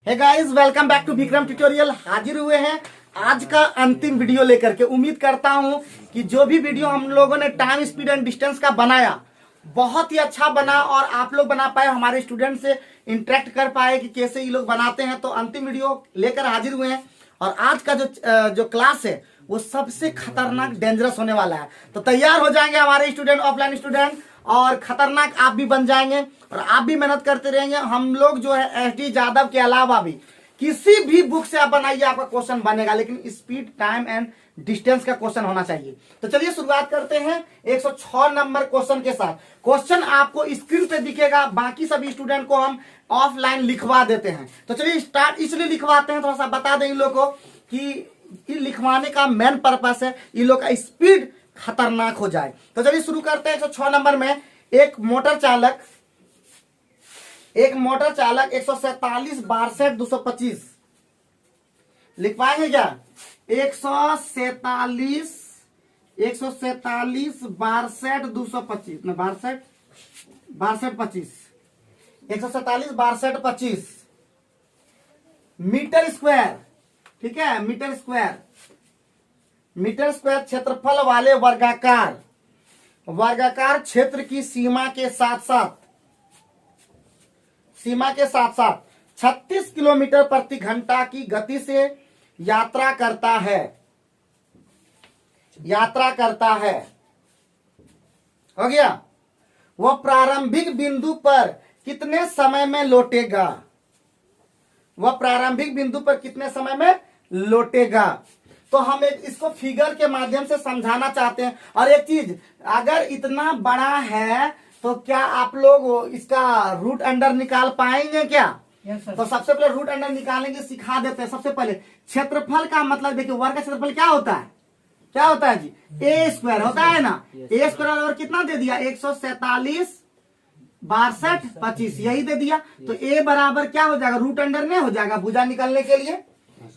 Hey guys, welcome back to Vikram tutorial. हाजिर हुए हैं आज का अंतिम वीडियो लेकर के। उम्मीद करता हूं कि जो भी वीडियो हम लोगों ने टाइम स्पीड एंड डिस्टेंस का बनाया बहुत ही अच्छा बना और आप लोग बना पाए, हमारे स्टूडेंट से इंटरेक्ट कर पाए कि कैसे ये लोग बनाते हैं। तो अंतिम वीडियो लेकर हाजिर हुए हैं और आज का जो क्लास है वो सबसे खतरनाक डेंजरस होने वाला है। तो तैयार हो जाएंगे हमारे स्टूडेंट, ऑफलाइन स्टूडेंट, और खतरनाक आप भी बन जाएंगे और आप भी मेहनत करते रहेंगे। हम लोग जो है एस डी यादव के अलावा भी किसी भी बुक से आप बनाइए, आपका क्वेश्चन बनेगा, लेकिन स्पीड, टाइम एंड डिस्टेंस का क्वेश्चन होना चाहिए। तो चलिए शुरुआत करते हैं 106 नंबर क्वेश्चन के साथ। क्वेश्चन आपको स्क्रीन पे दिखेगा, बाकी सभी स्टूडेंट को हम ऑफलाइन लिखवा देते हैं। तो चलिए स्टार्ट इसलिए लिखवाते हैं, थोड़ा सा बता दें इन लोग को कि लिखवाने का मेन पर्पस है इन लोग का स्पीड खतरनाक हो जाए। तो चलिए शुरू करते हैं। 106 नंबर में एक मोटर चालक 147 62 225 लिख पाएंगे क्या? 147 62 225 ना 62 25 147 62 25 मीटर स्क्वायर। ठीक है, मीटर स्क्वायर क्षेत्रफल वाले वर्गाकार क्षेत्र की सीमा के साथ साथ 36 किलोमीटर प्रति घंटा की गति से यात्रा करता है। हो गया? वह प्रारंभिक बिंदु पर कितने समय में लौटेगा? तो हम इसको फिगर के माध्यम से समझाना चाहते हैं। और एक चीज, अगर इतना बड़ा है तो क्या आप लोग इसका रूट अंडर निकाल पाएंगे क्या? तो सबसे पहले रूट अंडर निकालेंगे, सिखा देते हैं। सबसे पहले क्षेत्रफल का मतलब देखिए, वर्ग का क्षेत्रफल क्या होता है जी? ए स्क्वायर होता है ना। ए स्क्वायर और कितना दे दिया? 147 62 25 यही दे दिया। तो ए बराबर क्या हो जाएगा? रूट अंडर नहीं हो जाएगा भुजा निकालने के लिए?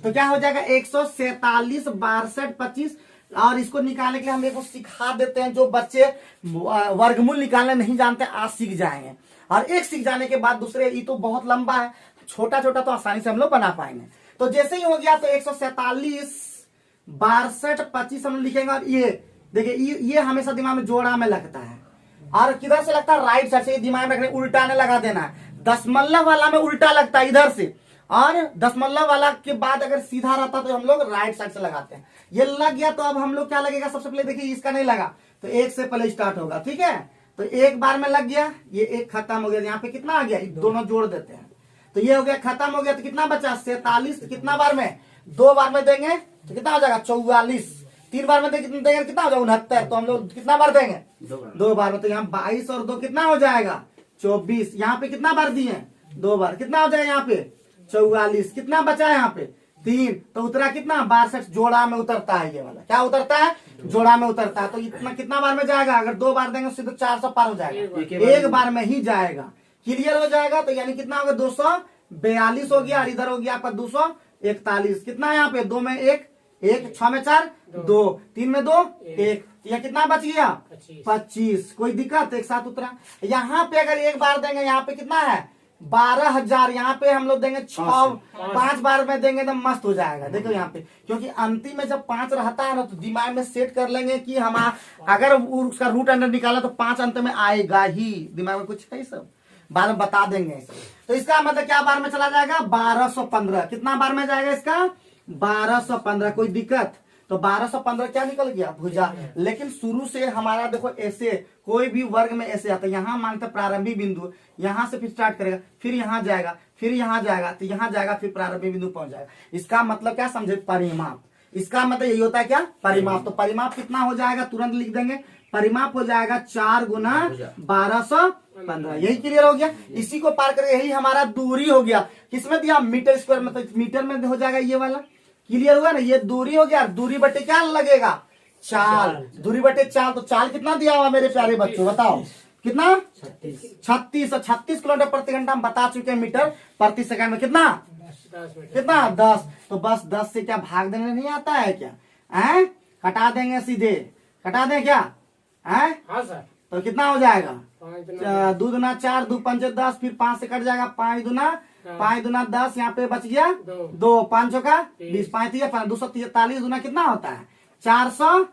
तो क्या हो जाएगा? 147 62 25। और इसको निकालने के लिए हम एक सिखा देते हैं, जो बच्चे वर्गमूल निकालने नहीं जानते आज सीख जाएंगे। और एक सीख जाने के बाद दूसरे, ये तो बहुत लंबा है, छोटा छोटा तो आसानी से हम लोग बना पाएंगे। तो जैसे ही हो गया तो 147 62 25 हम लिखेंगे। और ये देखिए, ये हमेशा दिमाग में जोड़ा में लगता है। और किधर से लगता है? राइट साइड से। दिमाग में रखने, उल्टा ने लगा देना है। दशमलव वाला में उल्टा लगता है इधर से, और दशमलव वाला के बाद अगर सीधा रहता तो हम लोग राइट साइड से लगाते हैं। ये लग गया तो अब हम लोग क्या लगेगा? सबसे पहले देखिए, इसका नहीं लगा तो एक से पहले स्टार्ट होगा। ठीक है, तो एक बार में लग गया, ये एक खत्म हो गया। यहाँ पे कितना आ गया? दोनों जोड़ देते हैं तो ये हो गया, खत्म हो गया। तो कितना बचा? 47। कितना बार में? 2 बार में देंगे तो कितना हो जाएगा? 44। 3 बार में देंगे कितना हो जाएगा? 69। तो हम लोग कितना बार देंगे? 2 बार में। तो यहाँ 22 और 2 कितना हो जाएगा? 24। यहाँ पे कितना बार दिए? 2 बार। कितना हो जाएगा यहाँ पे? 44। कितना बचा है यहाँ पे? 3। तो उतरा कितना? 62। जोड़ा में उतरता है ये वाला। क्या उतरता है? जोड़ा में उतरता है। तो इतना कितना बार में जाएगा? अगर 2 बार देंगे सीधे 400 पार हो जाएगा। एक बार में ही जाएगा। क्लियर हो जाएगा। तो यानी कितना हो गया? 242 हो गया। और इधर हो गया आपका 241। कितना है यहाँ पे? 2 में 1 1, 6 में 4 2, 3 में 2 1। यह कितना बच गया? 25। कोई दिक्कत? एक साथ उतरा। यहाँ पे अगर एक बार देंगे, यहाँ पे कितना है? 12,000। यहाँ पे हम लोग देंगे 5 बार में देंगे तो मस्त हो जाएगा। देखो यहाँ पे, क्योंकि अंतिम में जब 5 रहता है ना तो दिमाग में सेट कर लेंगे कि हम अगर उसका रूट अंडर निकाला तो 5 अंत में आएगा ही। दिमाग में कुछ है सब, बाद में बता देंगे। तो इसका मतलब क्या बार में चला जाएगा? 1215। कितना बार में जाएगा इसका? 1215। कोई दिक्कत? तो 1215 क्या निकल गया? भुजा। लेकिन शुरू से हमारा देखो ऐसे, कोई भी वर्ग में ऐसे आता है। यहाँ मानते प्रारंभिक बिंदु, यहाँ से फिर स्टार्ट करेगा, फिर यहाँ जाएगा, फिर यहाँ जाएगा, तो यहाँ जाएगा, फिर प्रारंभिक बिंदु पहुंच जाएगा। इसका मतलब क्या समझे? परिमाप। इसका मतलब यही होता है क्या? परिमाप। तो परिमाप कितना हो जाएगा? तुरंत लिख देंगे। परिमाप हो जाएगा 4 गुना 1215। यही क्लियर हो गया। इसी को पार करके यही हमारा दूरी हो गया। किसमें दिया? मीटर स्क्वायर में। तो मीटर में हो जाएगा ये वाला। क्लियर हुआ ना? ये दूरी हो गया। दूरी बटे क्या लगेगा? चाल। दूरी बटे चाल। तो चाल कितना दिया हुआ मेरे प्यारे बच्चों? बताओ कितना? 36। 36 किलोमीटर प्रति घंटा हम बता चुके हैं। मीटर प्रति सेकंड में कितना? 10। तो बस 10 से क्या भाग देने नहीं आता है क्या? कटा देंगे, सीधे कटा दें क्या? हाँ सर। तो कितना हो जाएगा? 2 दूना 4, 2 पंचे 10, फिर 5 से कट जाएगा, 5 दूना 5 दूना 10, यहाँ पे बच गया 2, 5 का 20, 5 243 दूना कितना होता है 400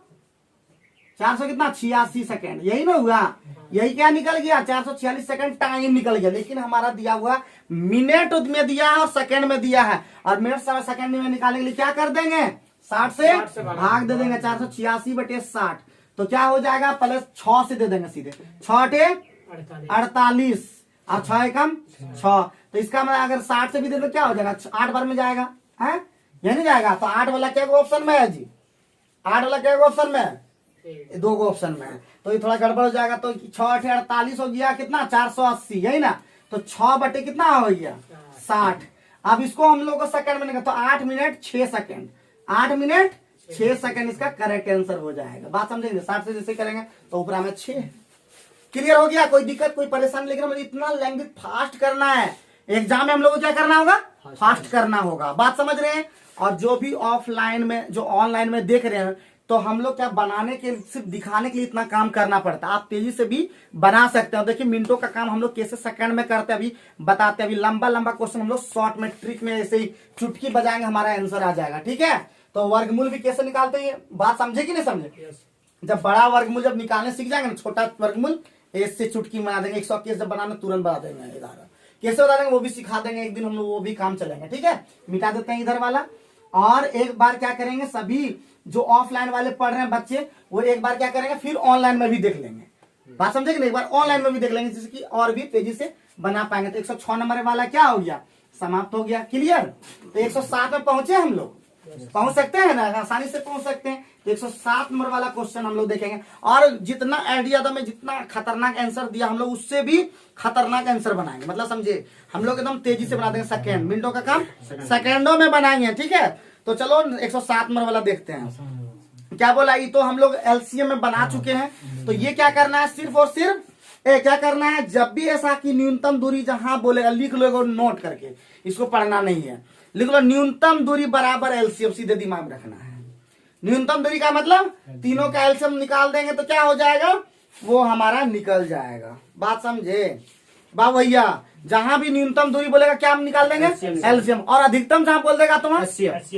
कितना 86 सेकंड, यही ना हुआ। यही क्या निकल गया 446 सेकंड टाइम निकल गया। लेकिन हमारा दिया हुआ मिनट में दिया है और सेकंड में दिया है, और मिनट सेकंड में निकालने के लिए क्या कर देंगे 60 से भाग दे देंगे 486/60, तो क्या हो जाएगा प्लस 6 से दे देंगे सीधे, 6 48 और 6 एकम 6, तो इसका मतलब अगर 60 से भी दे तो क्या हो जाएगा 8 बार में जाएगा है, ये नहीं जाएगा। तो 8 वाला क्या ऑप्शन में है जी, 8 वाला क्या ऑप्शन में है, 2 ऑप्शन में है, तो ये थोड़ा गड़बड़ हो जाएगा। तो 6 48 हो गया कितना 480, यही ना, तो 6 बटे कितना हो गया 60। अब इसको हम लोग को सेकंड में, तो 8 मिनट 6 सेकंड, 8 मिनट 6 सेकंड इसका करेक्ट आंसर हो जाएगा। बात समझेंगे, 60 से जैसे करेंगे तो ऊपर में 6। क्लियर हो गया, कोई दिक्कत कोई परेशानी, लेकिन मुझे इतना लैंग्वेज फास्ट करना है, एग्जाम में हम लोग को क्या करना होगा फास्ट करना होगा। बात समझ रहे हैं। और जो भी ऑफलाइन में जो ऑनलाइन में देख रहे हैं, तो हम लोग क्या बनाने के सिर्फ दिखाने के लिए इतना काम करना पड़ता है, आप तेजी से भी बना सकते हो। देखिए मिनटों का काम हम लोग कैसे सेकंड में करते हैं अभी बताते हैं। अभी लंबा लंबा क्वेश्चन हम लोग शॉर्ट में ट्रिक में ऐसे ही चुटकी बजाएंगे, हमारा आंसर आ जाएगा। ठीक है, तो वर्गमूल भी कैसे निकालते हैं, बात समझे कि नहीं समझे। जब बड़ा वर्गमूल जब निकालने सीख जाएंगे ना, छोटा वर्गमूल इससे चुटकी बना देंगे, 121 जब बनाना तुरंत बना देंगे, 11 कैसे बता देंगे वो भी सिखा देंगे, एक दिन हम लोग वो भी काम चलेंगे। ठीक है, मिटा देते हैं इधर वाला। और एक बार क्या करेंगे, सभी जो ऑफलाइन वाले पढ़ रहे हैं बच्चे, वो एक बार क्या करेंगे फिर ऑनलाइन में भी देख लेंगे। बात समझे कि नहीं, एक बार ऑनलाइन में भी देख लेंगे, जिससे कि और भी तेजी से बना पाएंगे। तो 106 नंबर वाला क्या हो गया, समाप्त हो गया। क्लियर, तो 107 में पहुंचे हम लोग, पहुंच सकते हैं ना, आसानी से पहुंच सकते हैं। तो 107 नंबर वाला क्वेश्चन हम लोग देखेंगे। और जितना आइडिया था, मैं जितना खतरनाक आंसर दिया, हम लोग उससे भी खतरनाक आंसर बनाएंगे। मतलब समझे, हम लोग एकदम तेजी से बना देंगे, सेकंड मिनटों का काम सेकंडों में बनाएंगे। ठीक है, तो चलो 107 नंबर वाला देखते हैं क्या बोला। ये तो हम लोग एलसीएम में बना चुके हैं। तो ये क्या करना है, सिर्फ और सिर्फ क्या करना है, जब भी ऐसा कि न्यूनतम दूरी जहां बोलेगा लिख लो, नोट करके, इसको पढ़ना नहीं है, लिख लो न्यूनतम दूरी बराबर एलसीएम, सीधे दिमाग में रखना है। न्यूनतम दूरी का मतलब तीनों का एलसीएम निकाल देंगे तो क्या हो जाएगा, वो हमारा निकल जाएगा। बात समझे बा भैया, जहां भी न्यूनतम दूरी बोलेगा क्या हम निकाल देंगे एलसीएम, और अधिकतम जहां बोल देगा तो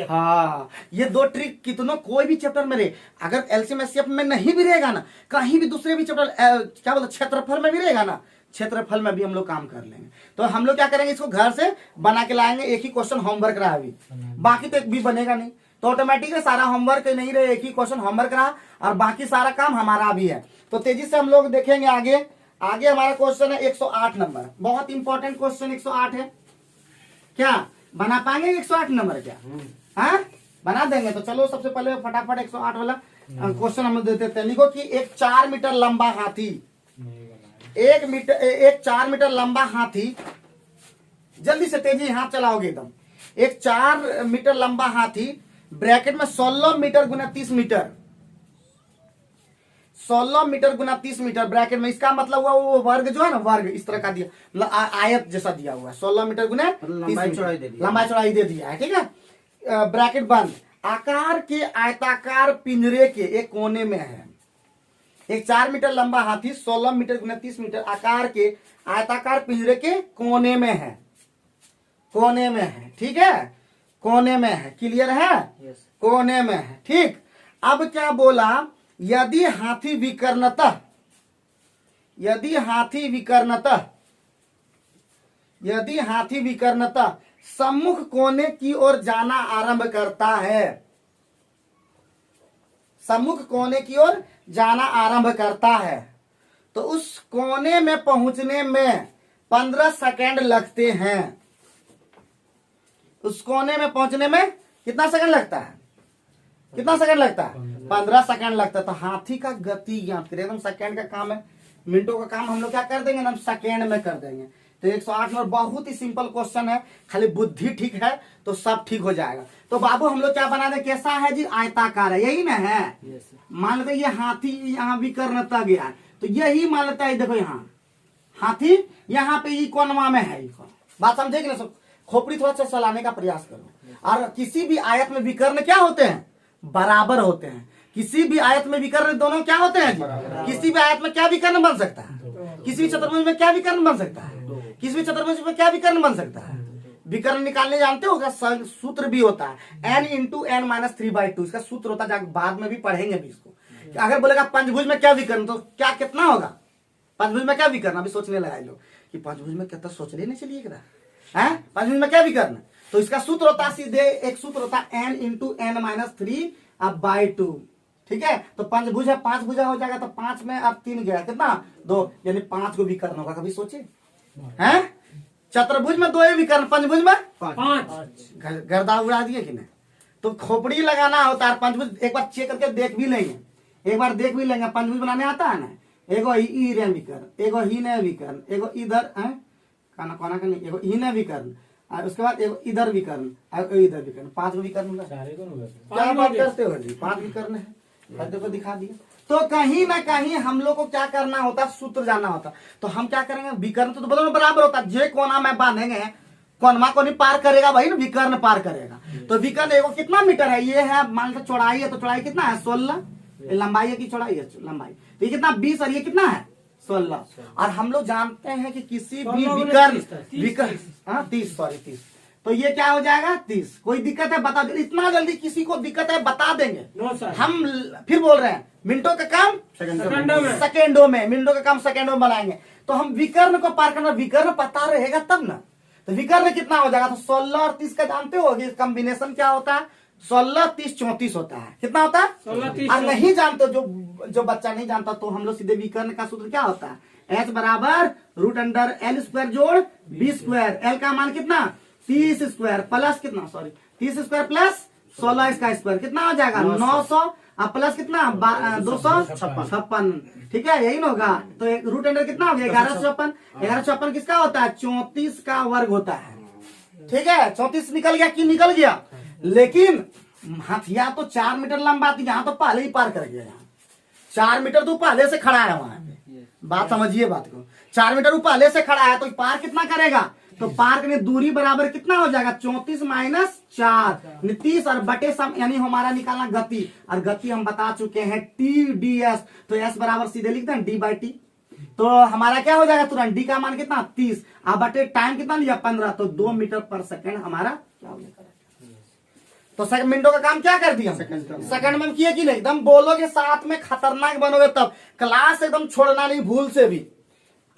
हाँ, ये 2 ट्रिक कितनों कोई भी चैप्टर में रहे, अगर एलसीएम एचसीएफ में नहीं भी रहेगा ना, कहीं भी दूसरे भी चैप्टर क्या बोलते क्षेत्रफल में भी रहेगा ना, क्षेत्रफल में भी हम लोग काम कर लेंगे। तो हम लोग क्या करेंगे, इसको घर से बना के लाएंगे। एक ही क्वेश्चन होमवर्क रहा अभी, बाकी तो एक भी बनेगा नहीं, तो ऑटोमेटिक सारा होमवर्क नहीं रहे, एक ही क्वेश्चन होमवर्क रहा और बाकी सारा काम हमारा भी है। तो तेजी से हम लोग देखेंगे आगे। आगे हमारा क्वेश्चन है 108 नंबर, बहुत इंपॉर्टेंट क्वेश्चन 108 है। क्या बना पाएंगे 108 नंबर, क्या हाँ बना देंगे। तो चलो सबसे पहले फटाफट 108 वाला क्वेश्चन हम देते हैं। लिखो कि एक 4 मीटर लंबा हाथी, एक 4 मीटर लंबा हाथी, जल्दी से तेजी हाथ चलाओगे एकदम। एक 4 मीटर लंबा हाथी ब्रैकेट में 16 मीटर गुना 30 मीटर, 16 मीटर गुना 30 मीटर ब्रैकेट में, इसका मतलब हुआ वो वर्ग जो है ना, वर्ग इस तरह का दिया, मतलब आयत जैसा दिया हुआ है, 16 मीटर गुना लंबाई चौड़ाई दे दिया है। ठीक है, ब्रैकेट बंद, आकार के आयताकार पिंजरे के एक कोने में है। एक 4 मीटर लंबा हाथी 16 मीटर गुना 30 मीटर आकार के आयताकार पिंजरे के कोने में है, कोने में है। ठीक है, कोने में है। क्लियर है, कोने में है। ठीक, अब क्या बोला, यदि हाथी विकर्णतः, यदि हाथी विकर्णतः सम्मुख कोने की ओर जाना आरंभ करता है, सम्मुख कोने की ओर जाना आरंभ करता है, तो उस कोने में पहुंचने में 15 सेकंड लगते हैं। उस कोने में पहुंचने में कितना सेकंड लगता है, कितना सेकंड लगता है, 15 सेकंड लगता है। तो हाथी का गति ज्ञात करें, एकदम सेकंड का काम है, मिनटों का काम हम लोग क्या कर देंगे ना, हम सेकंड में कर देंगे। तो 108 नंबर बहुत ही सिंपल क्वेश्चन है, खाली बुद्धि ठीक है तो सब ठीक हो जाएगा। तो बाबू हम लोग क्या बना दे, कैसा है जी, आयताकार है, यही ना है। मान लेते ये हाथी यहाँ विकर्णता गया है, तो यही मान लेता है, देखो यहाँ हाथी यहाँ पे कोनमा में है। बात समझे कि ना, सब खोपड़ी थोड़ा सा चलाने का प्रयास करो। और किसी भी आयत में विकर्ण क्या होते हैं, बराबर होते हैं। किसी भी आयत में विकर्ण दोनों क्या होते हैं, किसी भी आयत में क्या विकर्ण बन सकता है, किसी भी चतुर्भुज में क्या विकर्ण बन सकता है, किसी भी चतुर्भुज में क्या विकर्ण बन सकता है, विकर्ण निकालने जानते हो, उसका सूत्र भी होता है n इंटू एन माइनस 3/2, इसका सूत्र होता है, बाद में भी पढ़ेंगे भी इसको। अगर बोलेगा पंचभुज में क्या विकर्ण, तो क्या कितना होगा, पंचभुज में क्या विकर्ण, अभी सोचने लगा लोग कि पंचभुज में कितना, सोचने नहीं चलिए है पंचभुज में क्या विकर्ण, तो इसका सूत्र होता है सीधे, एक सूत्र होता है n इंटू एन माइनस 3/2, ठीक है। तो पंचभुज है, 5 भुजा हो जाएगा, तो 5 में अब 3 गया, कितना 2, यानी 5 को विकर्ण होगा, कभी सोचे हैं। चतुर्भुज में 2 विकर्ण, पंचभुज में 5, गर्दा उड़ा दिए कि नहीं। तो खोपड़ी लगाना होता है पंचभुज, एक बार चेक करके देख भी लेंगे, एक बार देख भी लेंगे, पंचभुज बनाने आता है ना, एगो ई रे विकर्ण, एगो ही ने विकर्ण, एगो इधर है काना कोना का नहीं, एगो ही ने विकर्ण, और उसके बाद एगो इधर विकर्ण, इधर विकर्ण, 5 विकर्ण होगा। क्या बात करते हो जी, 5 विकर्ण है, को दिखा दिया। तो कहीं ना कहीं हम लोग को क्या करना होता है, सूत्र जानना होता। तो हम क्या करेंगे, विकर्ण तो दोनों बराबर होता है, जे कोना में बांधेंगे कोनमा को नहीं पार करेगा भाई ना, विकर्ण पार करेगा। तो विकर्ण एगो कितना मीटर है, ये है मान लो चौड़ाई है, तो चौड़ाई कितना है 16, लंबाई है कि चौड़ाई है, लंबाई, तो ये कितना 20 और ये कितना है 16। और हम लोग जानते हैं कि किसी भी विकर्ण 30, तो ये क्या हो जाएगा 30। कोई दिक्कत है बता दे, इतना जल्दी किसी को दिक्कत है बता देंगे। हम फिर बोल रहे हैं मिनटों का काम सेकेंडों में, मिनटों का काम सेकेंडों में बनाएंगे। तो हम विकर्ण को पार करना, विकर्ण पता रहेगा तब ना। तो विकर्ण कितना हो जाएगा, तो 16 और 30 का जानते हो कॉम्बिनेशन क्या होता है, 16, 30, 34 होता है। कितना होता है 16, 30। और नहीं जानते, जो बच्चा नहीं जानता, तो हम लोग सीधे विकर्ण का सूत्र क्या होता है, h बराबर √L² जोड़ b²। L का मान कितना 30² प्लस कितना, सॉरी 30² प्लस 16 इसका स्क्वायर, कितना हो जाएगा 900, अब प्लस कितना 256, ठीक है, यही ना होगा। तो √अंडर कितना हो गया 1156, 1156 किसका होता है 34 का वर्ग होता है, ठीक है। 34 निकल गया कि निकल गया, लेकिन हथिया तो 4 मीटर लंबा थी, यहाँ तो पहले ही पार कर गया, यहाँ 4 मीटर तो पहले से खड़ा है वहां पे, बात समझिए बात को, 4 मीटर वो पहले से खड़ा है, तो पार कितना करेगा, तो पार करने दूरी बराबर कितना हो जाएगा 34 माइनस 4 30 और बटे सम, यानी हमारा निकालना गति, और गति हम बता चुके हैं TDS, तो S बराबर सीधे लिखते हैं D/T। तो हमारा क्या हो जाएगा तुरंत, D का मान कितना 30, अब बटे टाइम कितना लिया 15, तो 2 मीटर पर सेकेंड हमारा क्या हो जाएगा। तो मिनटों का काम क्या कर दिया, सेकंड में किए कि नहीं, एकदम बोलोगे साथ में खतरनाक बनोगे तब। क्लास एकदम छोड़ना नहीं भूल से भी,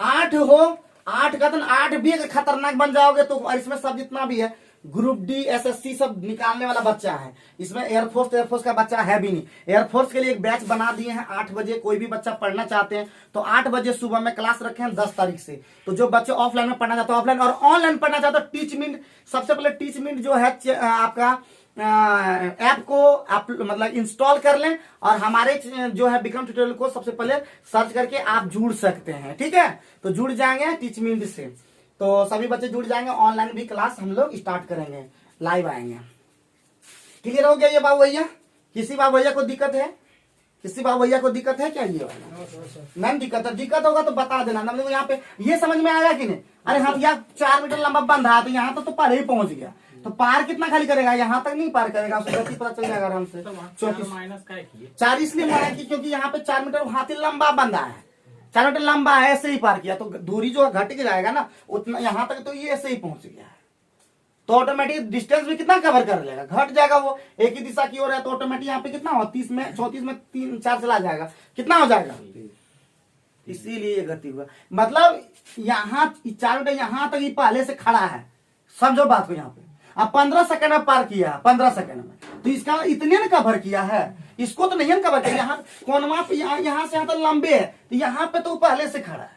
8 हो 8 का, तो 8 भी अगर खतरनाक बन जाओगे तो इसमें सब जितना भी है ग्रुप डी SSC सब निकालने वाला बच्चा है, इसमें एयरफोर्स का बच्चा है भी नहीं। एयरफोर्स के लिए एक बैच बना दिए हैं 8 बजे, कोई भी बच्चा पढ़ना चाहते हैं तो 8 बजे सुबह में क्लास रखे हैं 10 तारीख से। तो जो बच्चे ऑफलाइन में पढ़ना चाहते हैं ऑफलाइन, और ऑनलाइन पढ़ना चाहते हो टीच मिनट, सबसे पहले टीच मिनट जो है आपका ऐप को आप मतलब इंस्टॉल कर लें, और हमारे जो है विक्रम ट्यूटोरियल को सबसे पहले सर्च करके आप जुड़ सकते हैं, ठीक है। तो जुड़ जाएंगे टीच मिनट से, तो सभी बच्चे जुड़ जाएंगे, ऑनलाइन भी क्लास हम लोग स्टार्ट करेंगे, लाइव आएंगे। क्लियर हो गया ये बाबू भैया, किसी बाबू भैया को दिक्कत है, किसी बाबू भैया को दिक्कत है क्या, ये वाला नहीं दिक्कत है, दिक्कत होगा तो बता देना। मतलब यहाँ पे ये समझ में आया कि नहीं, अरे हम यहाँ 4 मीटर लंबा बंधा, तो यहाँ तो पहले ही पहुंच गया, तो पार कितना खाली करेगा, यहाँ तक नहीं पार करेगा, उसको गति पता चल जाएगा आराम से। 4 इसलिए माना कि क्योंकि यहाँ पे 4 मीटर हाथी लंबा बंधा है, 4 मीटर लंबा है, ऐसे ही पार किया, तो दूरी जो घट के जाएगा ना उतना, यहाँ तक तो ये ऐसे ही पहुंच गया है, तो ऑटोमेटिक डिस्टेंस भी कितना कवर कर लेगा, घट जाएगा, वो एक ही दिशा की ओर है, तो ऑटोमेटिक यहाँ पे कितना हो 30 में 34 में 3 4 चला जाएगा, कितना हो जाएगा, इसीलिए ये गति हुआ। मतलब यहाँ 4 मीटर यहाँ तक ही पहले से खड़ा है, समझो बात को। यहाँ पे अब 15 सेकंड में पार किया, 15 सेकंड में, तो इसका इतने ने कवर किया है, इसको तो नहीं कवर किया। यहाँ कोनवा पे यहाँ से यहाँ तक लंबे है, तो यहाँ पे तो पहले से खड़ा है,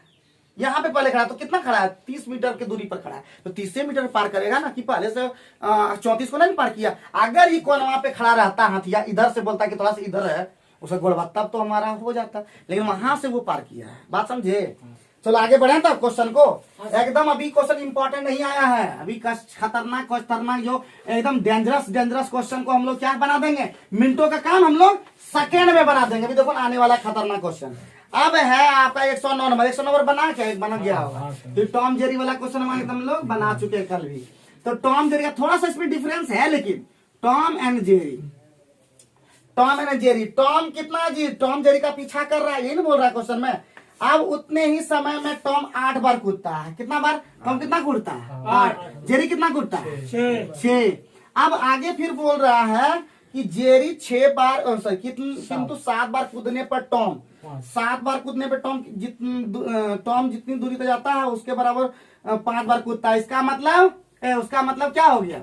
यहाँ पे पहले खड़ा, तो कितना खड़ा है 30 मीटर की दूरी पर खड़ा है, तो 30 मीटर पार करेगा ना, कि पहले से 34 को नहीं पार किया। अगर ये कोनवा पे खड़ा रहता हाथिया, इधर से बोलता कि थोड़ा सा इधर है उसका गुणवत्ता, तो हमारा हो जाता, लेकिन वहां से वो पार किया है, बात समझे। चलो आगे बढ़े तब क्वेश्चन को, एकदम अभी क्वेश्चन इंपॉर्टेंट नहीं आया है, अभी खतरनाक जो एकदम डेंजरस क्वेश्चन को हम लोग क्या बना देंगे, मिनटों का काम हम लोग सेकेंड में बना देंगे। अभी देखो आने वाला खतरनाक क्वेश्चन अब है आपका 109 नंबर, 109 नंबर बना के बना गया होगा, तो टॉम जेरी वाला क्वेश्चन हमारे हम लोग बना चुके हैं कल भी। तो टॉम जेरी का थोड़ा सा इसमें डिफरेंस है, लेकिन टॉम एंड जेरी, टॉम कितना जी, टॉम जेरी का पीछा कर रहा है, यही ना बोल रहा है क्वेश्चन में। अब उतने ही समय में टॉम 8 बार कूदता है। कितना बार टॉम कितना कूदता है? 8। जेरी कितना कूदता है? 6। अब आगे फिर बोल रहा है कि जेरी 6 बार सॉरी किंतु 7 बार कूदने पर टॉम 7 बार कूदने पर टॉम जितनी दूरी तक जाता है उसके बराबर 5 बार कूदता है। उसका मतलब क्या हो गया?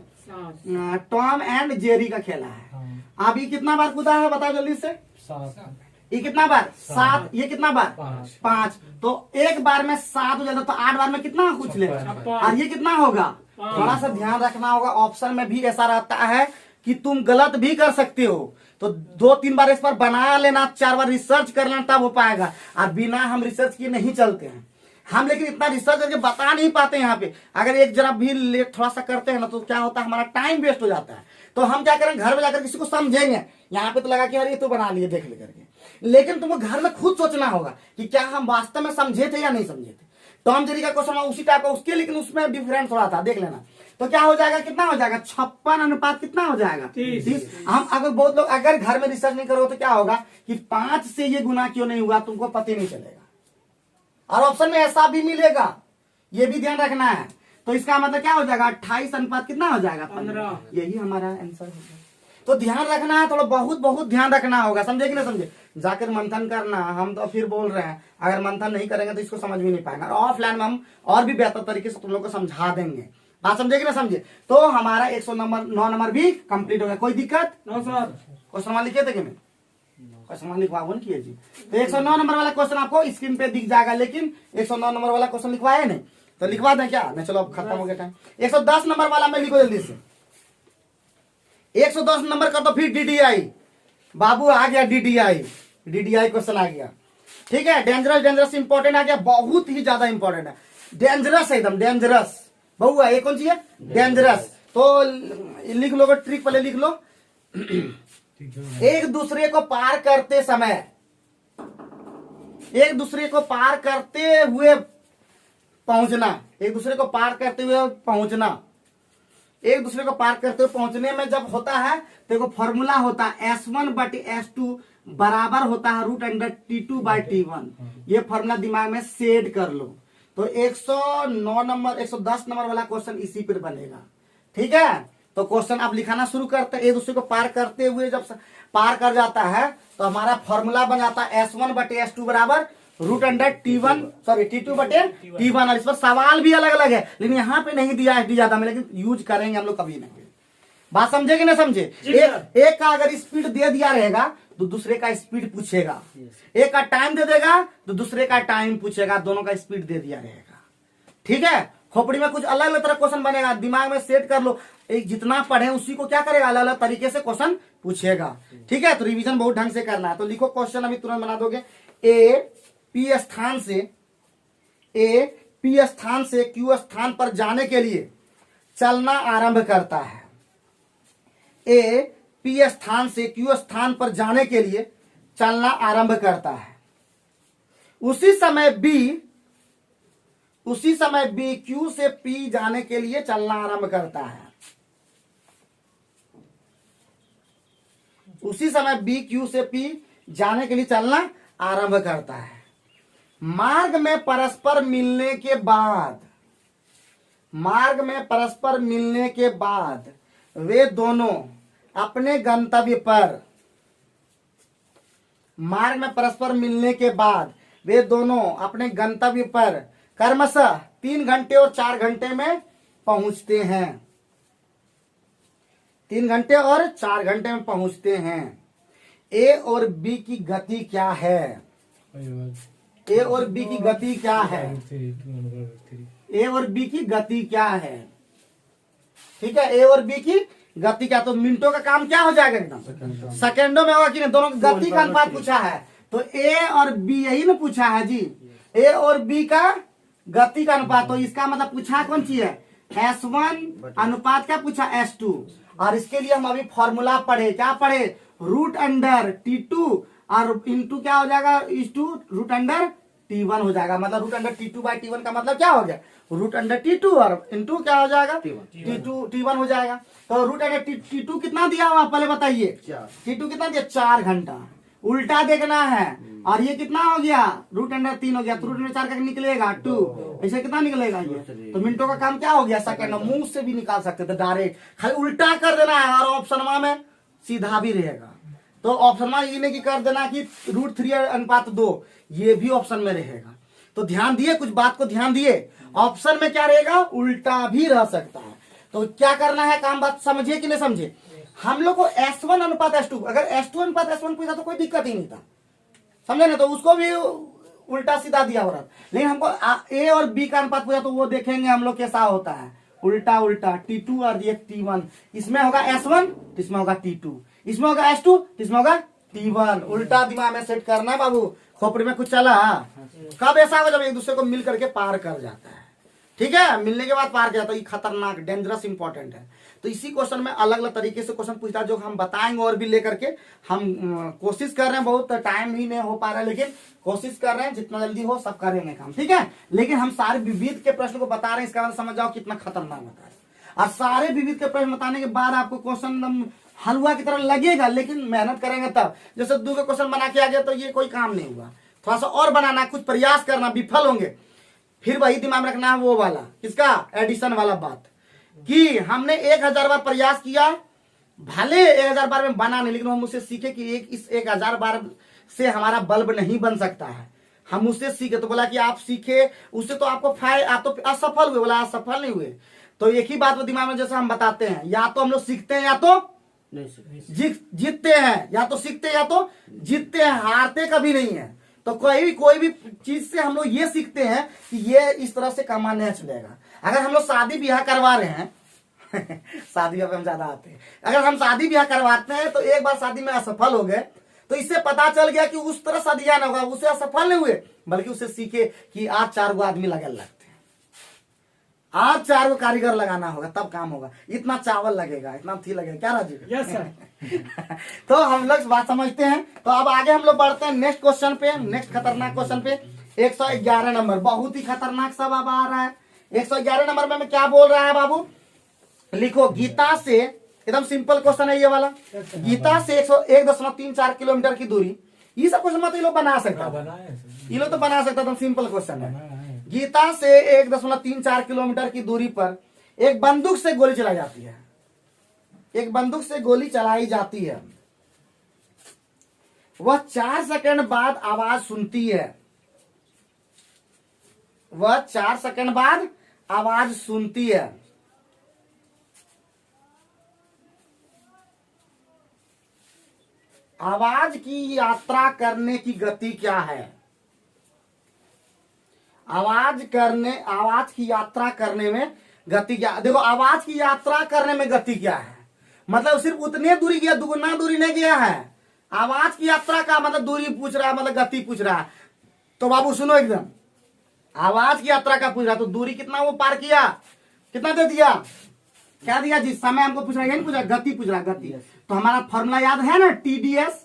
टॉम एंड जेरी का खेला है। अब ये कितना बार कूदा है बताओ जल्दी से? 7। ये कितना बार? 7। ये कितना बार? 5। तो एक बार में 7 हो जाता तो 8 बार में कितना कुछ ले? और ये कितना होगा? थोड़ा सा ध्यान रखना होगा, ऑप्शन में भी ऐसा रहता है कि तुम गलत भी कर सकते हो, तो 2-3 बार इस पर बना लेना, 4 बार रिसर्च कर लेना, तब हो पाएगा। और बिना हम रिसर्च किए नहीं चलते हैं हम, लेकिन इतना रिसर्च करके बता नहीं पाते यहाँ पे। अगर एक जरा भी लेट थोड़ा सा करते हैं ना तो क्या होता है, हमारा टाइम वेस्ट हो जाता है। तो हम क्या करें, घर में जाकर किसी को समझेंगे। यहाँ पे तो लगा कि अरे ये तो बना लिए देख ले करके, लेकिन तुमको घर में खुद सोचना होगा कि क्या हम वास्तव में समझे थे या नहीं समझे थे। टॉम जेरी का क्वेश्चन उसी टाइप का उसके, लेकिन उसमें डिफरेंस थोड़ा था, देख लेना। तो क्या हो जाएगा? कितना हो जाएगा? 56 अनुपात कितना हो जाएगा? 30। हम अगर बहुत लोग अगर घर में रिसर्च नहीं करो तो क्या होगा कि 5 से ये गुना क्यों नहीं हुआ तुमको पता ही नहीं चलेगा। और ऑप्शन में ऐसा भी मिलेगा, ये भी ध्यान रखना है। तो इसका मतलब क्या हो जाएगा? 28 अनुपात कितना हो जाएगा? 15। यही हमारा आंसर होगा। तो ध्यान रखना है, थोड़ा बहुत ध्यान रखना होगा, समझे कि नहीं समझे? जाकर मंथन करना। हम तो फिर बोल रहे हैं, अगर मंथन नहीं करेंगे तो इसको समझ भी नहीं पाएंगे। और ऑफलाइन में हम और भी बेहतर तरीके से तुम लोग को समझा देंगे। बात समझे कि ना समझे? तो हमारा 109 नंबर भी कंप्लीट हो गया। कोई दिक्कत? No sir. क्वेश्चन लिखे थे कि नहीं? क्वेश्चन लिखवा किए जी। तो 109 नंबर वाला क्वेश्चन आपको स्क्रीन पे दिख जाएगा, लेकिन 109 नंबर वाला क्वेश्चन लिखवाया नहीं तो लिखवा दें क्या? नहीं, चलो अब खत्म हो गया टाइम। 110 नंबर वाला में लिखो जल्दी से। 110 नंबर का तो फिर डीडीआई बाबू आ गया। डीडीआई क्वेश्चन आ गया। ठीक है, डेंजरस इंपॉर्टेंट आ गया, बहुत ही ज्यादा इंपॉर्टेंट है। डेंजरस है, एकदम डेंजरस। बहुआ ये कौन सी है? डेंजरस। तो लिख लो, ट्रिक पहले लिख लो। एक दूसरे को पार करते समय, एक दूसरे को पार करते हुए पहुंचना, एक दूसरे को पार करते हुए पहुंचना, एक दूसरे को पार करते हुए पहुंचने में जब होता है तो एक फॉर्मूला होता है S1/S2 बराबर होता है √T2/T1। ये फॉर्मूला दिमाग में सेट कर लो। तो 109 नंबर 110 नंबर वाला क्वेश्चन इसी पर बनेगा। ठीक है, तो क्वेश्चन आप लिखाना शुरू करते हैं। एक दूसरे को पार करते हुए जब पार कर जाता है तो हमारा फॉर्मूला बन जाता है S1/S2 बराबर T2/T1। और इस पर सवाल भी अलग अलग है, लेकिन यहाँ पे नहीं दिया है ज्यादा में, लेकिन यूज करेंगे हम लोग कभी नहीं। बात समझे कि नहीं समझे? एक का अगर स्पीड दे दिया रहेगा तो दूसरे का स्पीड पूछेगा, एक का टाइम दे देगा तो दूसरे का टाइम पूछेगा, दोनों का स्पीड दे दिया रहेगा। ठीक है, खोपड़ी में कुछ अलग अलग तरह क्वेश्चन बनेगा, दिमाग में सेट कर लो। एक जितना पढ़े उसी को क्या करेगा, अलग अलग तरीके से क्वेश्चन पूछेगा। ठीक है, तो रिवीजन बहुत ढंग से करना है। तो लिखो क्वेश्चन अभी तुरंत बना दोगे। ए पी स्थान से क्यू स्थान पर जाने के लिए चलना आरंभ करता है। ए पी स्थान से क्यू स्थान पर जाने के लिए चलना आरंभ करता है। उसी समय बी क्यू से पी जाने के लिए चलना आरंभ करता है। उसी समय बी क्यू से पी जाने के लिए चलना आरंभ करता है। मार्ग में परस्पर मिलने के बाद वे दोनों अपने गंतव्य पर क्रमशः 3 घंटे और 4 घंटे में पहुंचते हैं। 3 घंटे और 4 घंटे में पहुंचते हैं। ए और बी की गति क्या है? ए और बी की गति क्या है? ए और बी की गति क्या है? ठीक है, ए और बी की गति क्या? तो मिनटों का काम क्या हो जाएगा? एकदम सेकेंडों में होगा कि नहीं? दोनों की गति का अनुपात पूछा है, तो ए और बी यही ना पूछा है जी। ए और बी का गति का अनुपात, तो इसका मतलब पूछा कौन सी है? S1 अनुपात क्या पूछा? S2। और इसके लिए हम अभी फॉर्मूला पढ़े, क्या पढ़े? √T2 और इंटू क्या हो जाएगा? √T1 हो जाएगा। मतलब √T2/T1 का मतलब क्या हो गया? √T2 और इंटू क्या हो जाएगा? T1 हो जाएगा। तो √T2 कितना दिया हुआ पहले बताइए? T2 कितना दिया? 4 घंटा। उल्टा देखना है। और ये कितना हो गया, रूट अंडर 3 हो गया, तो रूट अंडर 4 का निकलेगा 2, ऐसे कितना निकलेगा ये, तो मिनटों का काम क्या हो गया, सेकंड। मुंह से भी निकाल सकते थे डायरेक्ट, खाली उल्टा कर देना है और ऑप्शन में सीधा भी रहेगा। तो ऑप्शन ये नहीं कि कर देना कि √3/2, ये भी ऑप्शन में रहेगा। तो ध्यान दिए, कुछ बात को ध्यान दिए, ऑप्शन में क्या रहेगा, उल्टा भी रह सकता है। तो क्या करना है काम, बात समझिए कि नहीं समझे। हम लोग को S1/S2, अगर S2/S1 पूछा तो कोई दिक्कत ही नहीं था, समझे ना, तो उसको भी उल्टा सीधा दिया हो रहा। लेकिन हमको A और B का अनुपात पूछा तो वो देखेंगे हम लोग कैसा होता है, उल्टा उल्टा, T2 और ये T1, इसमें होगा S1 तो इसमें होगा T2, इसमें होगा S2 तो इसमें होगा T1। उल्टा दिमाग में सेट करना है बाबू, खोपड़ी में कुछ चला, कब ऐसा होगा जब एक दूसरे को मिल करके पार कर जाता है, ठीक है, मिलने के बाद पार कर जाता है, ये खतरनाक डेंजरस इंपॉर्टेंट है। तो इसी क्वेश्चन में अलग अलग तरीके से क्वेश्चन पूछता है, जो हम बताएंगे और भी लेकर के हम कोशिश कर रहे हैं, बहुत टाइम ही नहीं हो पा रहा है, लेकिन कोशिश कर रहे हैं जितना जल्दी हो सब करेंगे काम, ठीक है। लेकिन हम सारे विविध के प्रश्न को बता रहे हैं, इसका मतलब समझ जाओ कितना खतरनाक बता रहे हैं। और सारे विविध के प्रश्न बताने के बाद आपको क्वेश्चन हलवा की तरह लगेगा, लेकिन मेहनत करेंगे तब। जैसे 2 के क्वेश्चन बना के आ गया तो ये कोई काम नहीं हुआ, थोड़ा सा और बनाना, कुछ प्रयास करना, विफल होंगे फिर वही दिमाग में रखना है वो वाला, किसका, एडिशन वाला बात, कि हमने 1000 बार प्रयास किया, भले 1000 बार में बना नहीं, लेकिन हम उससे सीखे कि इस 1000 बार से हमारा बल्ब नहीं बन सकता है, हम उससे सीखे। तो बोला कि आप सीखे उससे तो आपको आप तो असफल हुए, बोला असफल नहीं हुए। तो एक ही बात वो दिमाग में जैसे हम बताते हैं, या तो हम लोग सीखते हैं या तो जीतते हैं, या तो सीखते हैं या तो जीतते हैं, हारते कभी नहीं है। तो कोई भी चीज से हम लोग ये सीखते हैं कि ये इस तरह से कमाने नहीं चलेगा। अगर हम लोग शादी ब्याह करवा रहे हैं शादी ब्याह पे हम ज्यादा आते हैं, अगर हम शादी ब्याह करवाते हैं तो एक बार शादी में असफल हो गए तो इससे पता चल गया कि उस तरह शादी ना होगा, उसे असफल नहीं हुए, बल्कि उसे सीखे कि आज 4 गो आदमी लगल लगते हैं, आज 4 गो कारीगर लगाना होगा तब काम होगा, इतना चावल लगेगा, इतना थी लगेगा, क्या राजीव? Yes sir. तो हम लोग बात समझते हैं। तो अब आगे हम लोग बढ़ते हैं नेक्स्ट क्वेश्चन पे, नेक्स्ट खतरनाक क्वेश्चन पे। 111 नंबर, बहुत ही खतरनाक सब अब आ रहा है। 111 नंबर में क्या बोल रहा है बाबू, लिखो, गीता से, एकदम सिंपल क्वेश्चन है ये वाला, गीता से 1.34 किलोमीटर की दूरी, ये सब क्वेश्चन मतलब ये लोग बना सकता है, ये लोग तो बना सकता है, सिंपल क्वेश्चन है। गीता से 1.34 किलोमीटर की दूरी पर एक बंदूक से गोली चलाई जाती है, एक बंदूक से गोली चलाई जाती है, वह 4 सेकंड बाद आवाज सुनती है, वह 4 सेकंड बाद आवाज सुनती है। आवाज की यात्रा करने की गति क्या है, आवाज की यात्रा करने में गति क्या, देखो आवाज की यात्रा करने में गति क्या है, मतलब सिर्फ उतने दूरी गया, दुगुना दूरी नहीं गया है। आवाज की यात्रा का मतलब दूरी पूछ रहा है, मतलब गति पूछ रहा है। तो बाबू सुनो एकदम, आवाज की यात्रा का पूछ रहा है, तो दूरी कितना वो पार किया, कितना दे दिया, क्या दिया, जिस समय हमको पूछ रहा है, पूछ रहा गति पूछ रहा, गति। तो हमारा फॉर्मूला याद है ना, TDS,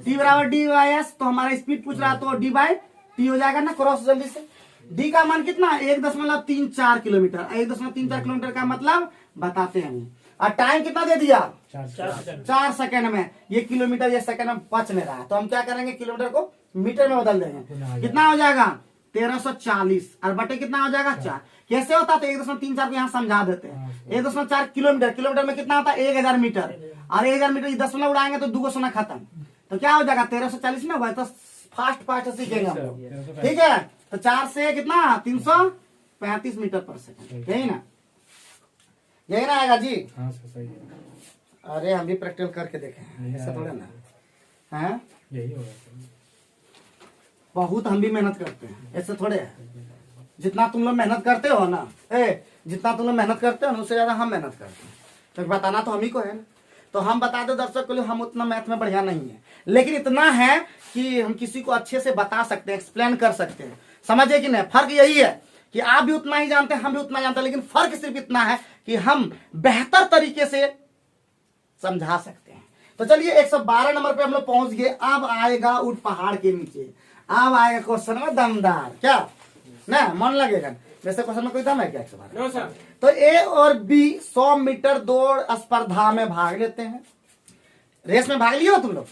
T बराबर DYS। तो हमारा स्पीड पूछ रहा है तो D/T हो जाएगा ना, क्रॉस जल्दी से। D का मान कितना, 1.34 किलोमीटर, 1.34 किलोमीटर का मतलब बताते हैं। और टाइम कितना दे दिया, 4 सेकंड में। ये किलोमीटर ये सेकंड में पच नहीं रहा है, तो हम क्या करेंगे, किलोमीटर को मीटर में बदल देंगे, कितना हो जाएगा 1340, और बटे कितना हो जाएगा 4। कैसे होता है, तो 1.34 को यहाँ समझा देते हैं। 1.4 किलोमीटर, किलोमीटर में कितना होता है 1000 मीटर, और 1000 मीटर 10 उड़ाएंगे तो 2 सोना खत्म, तो क्या हो जाएगा 1340 में हुआ। तो फास्ट सीखेंगे हम लोग, ठीक है। तो 4 से कितना 335 मीटर पर सेकंड, यही ना, यही ना आएगा जी। हाँ सर सही है। अरे हम भी प्रैक्टिकल करके देखे, ऐसा थोड़ा ना है, यही होगा सर। बहुत हम भी मेहनत करते हैं, ऐसे थोड़े है। जितना तुम लोग मेहनत करते हो ना, जितना तुम लोग मेहनत करते हो ना, उससे ज्यादा हम मेहनत करते हैं, क्योंकि बताना तो हम ही को है ना। तो हम बता दो दर्शक को, हम उतना मैथ में बढ़िया नहीं है, लेकिन इतना है कि हम किसी को अच्छे से बता सकते हैं, एक्सप्लेन कर सकते हैं, समझे कि नहीं। फर्क यही है कि आप भी उतना ही जानते हैं, हम भी उतना जानते हैं, लेकिन फर्क सिर्फ इतना है कि हम बेहतर तरीके से समझा सकते हैं। तो चलिए 112 नंबर पे हम लोग पहुंच गए। अब आएगा उठ पहाड़ के नीचे, अब आएगा क्वेश्चन में दमदार, क्या ना मन लगेगा, वैसे क्वेश्चन में कोई दम है क्या 112? तो A और B 100 मीटर दौड़ स्पर्धा में भाग लेते हैं। रेस में भाग लियो तुम लोग,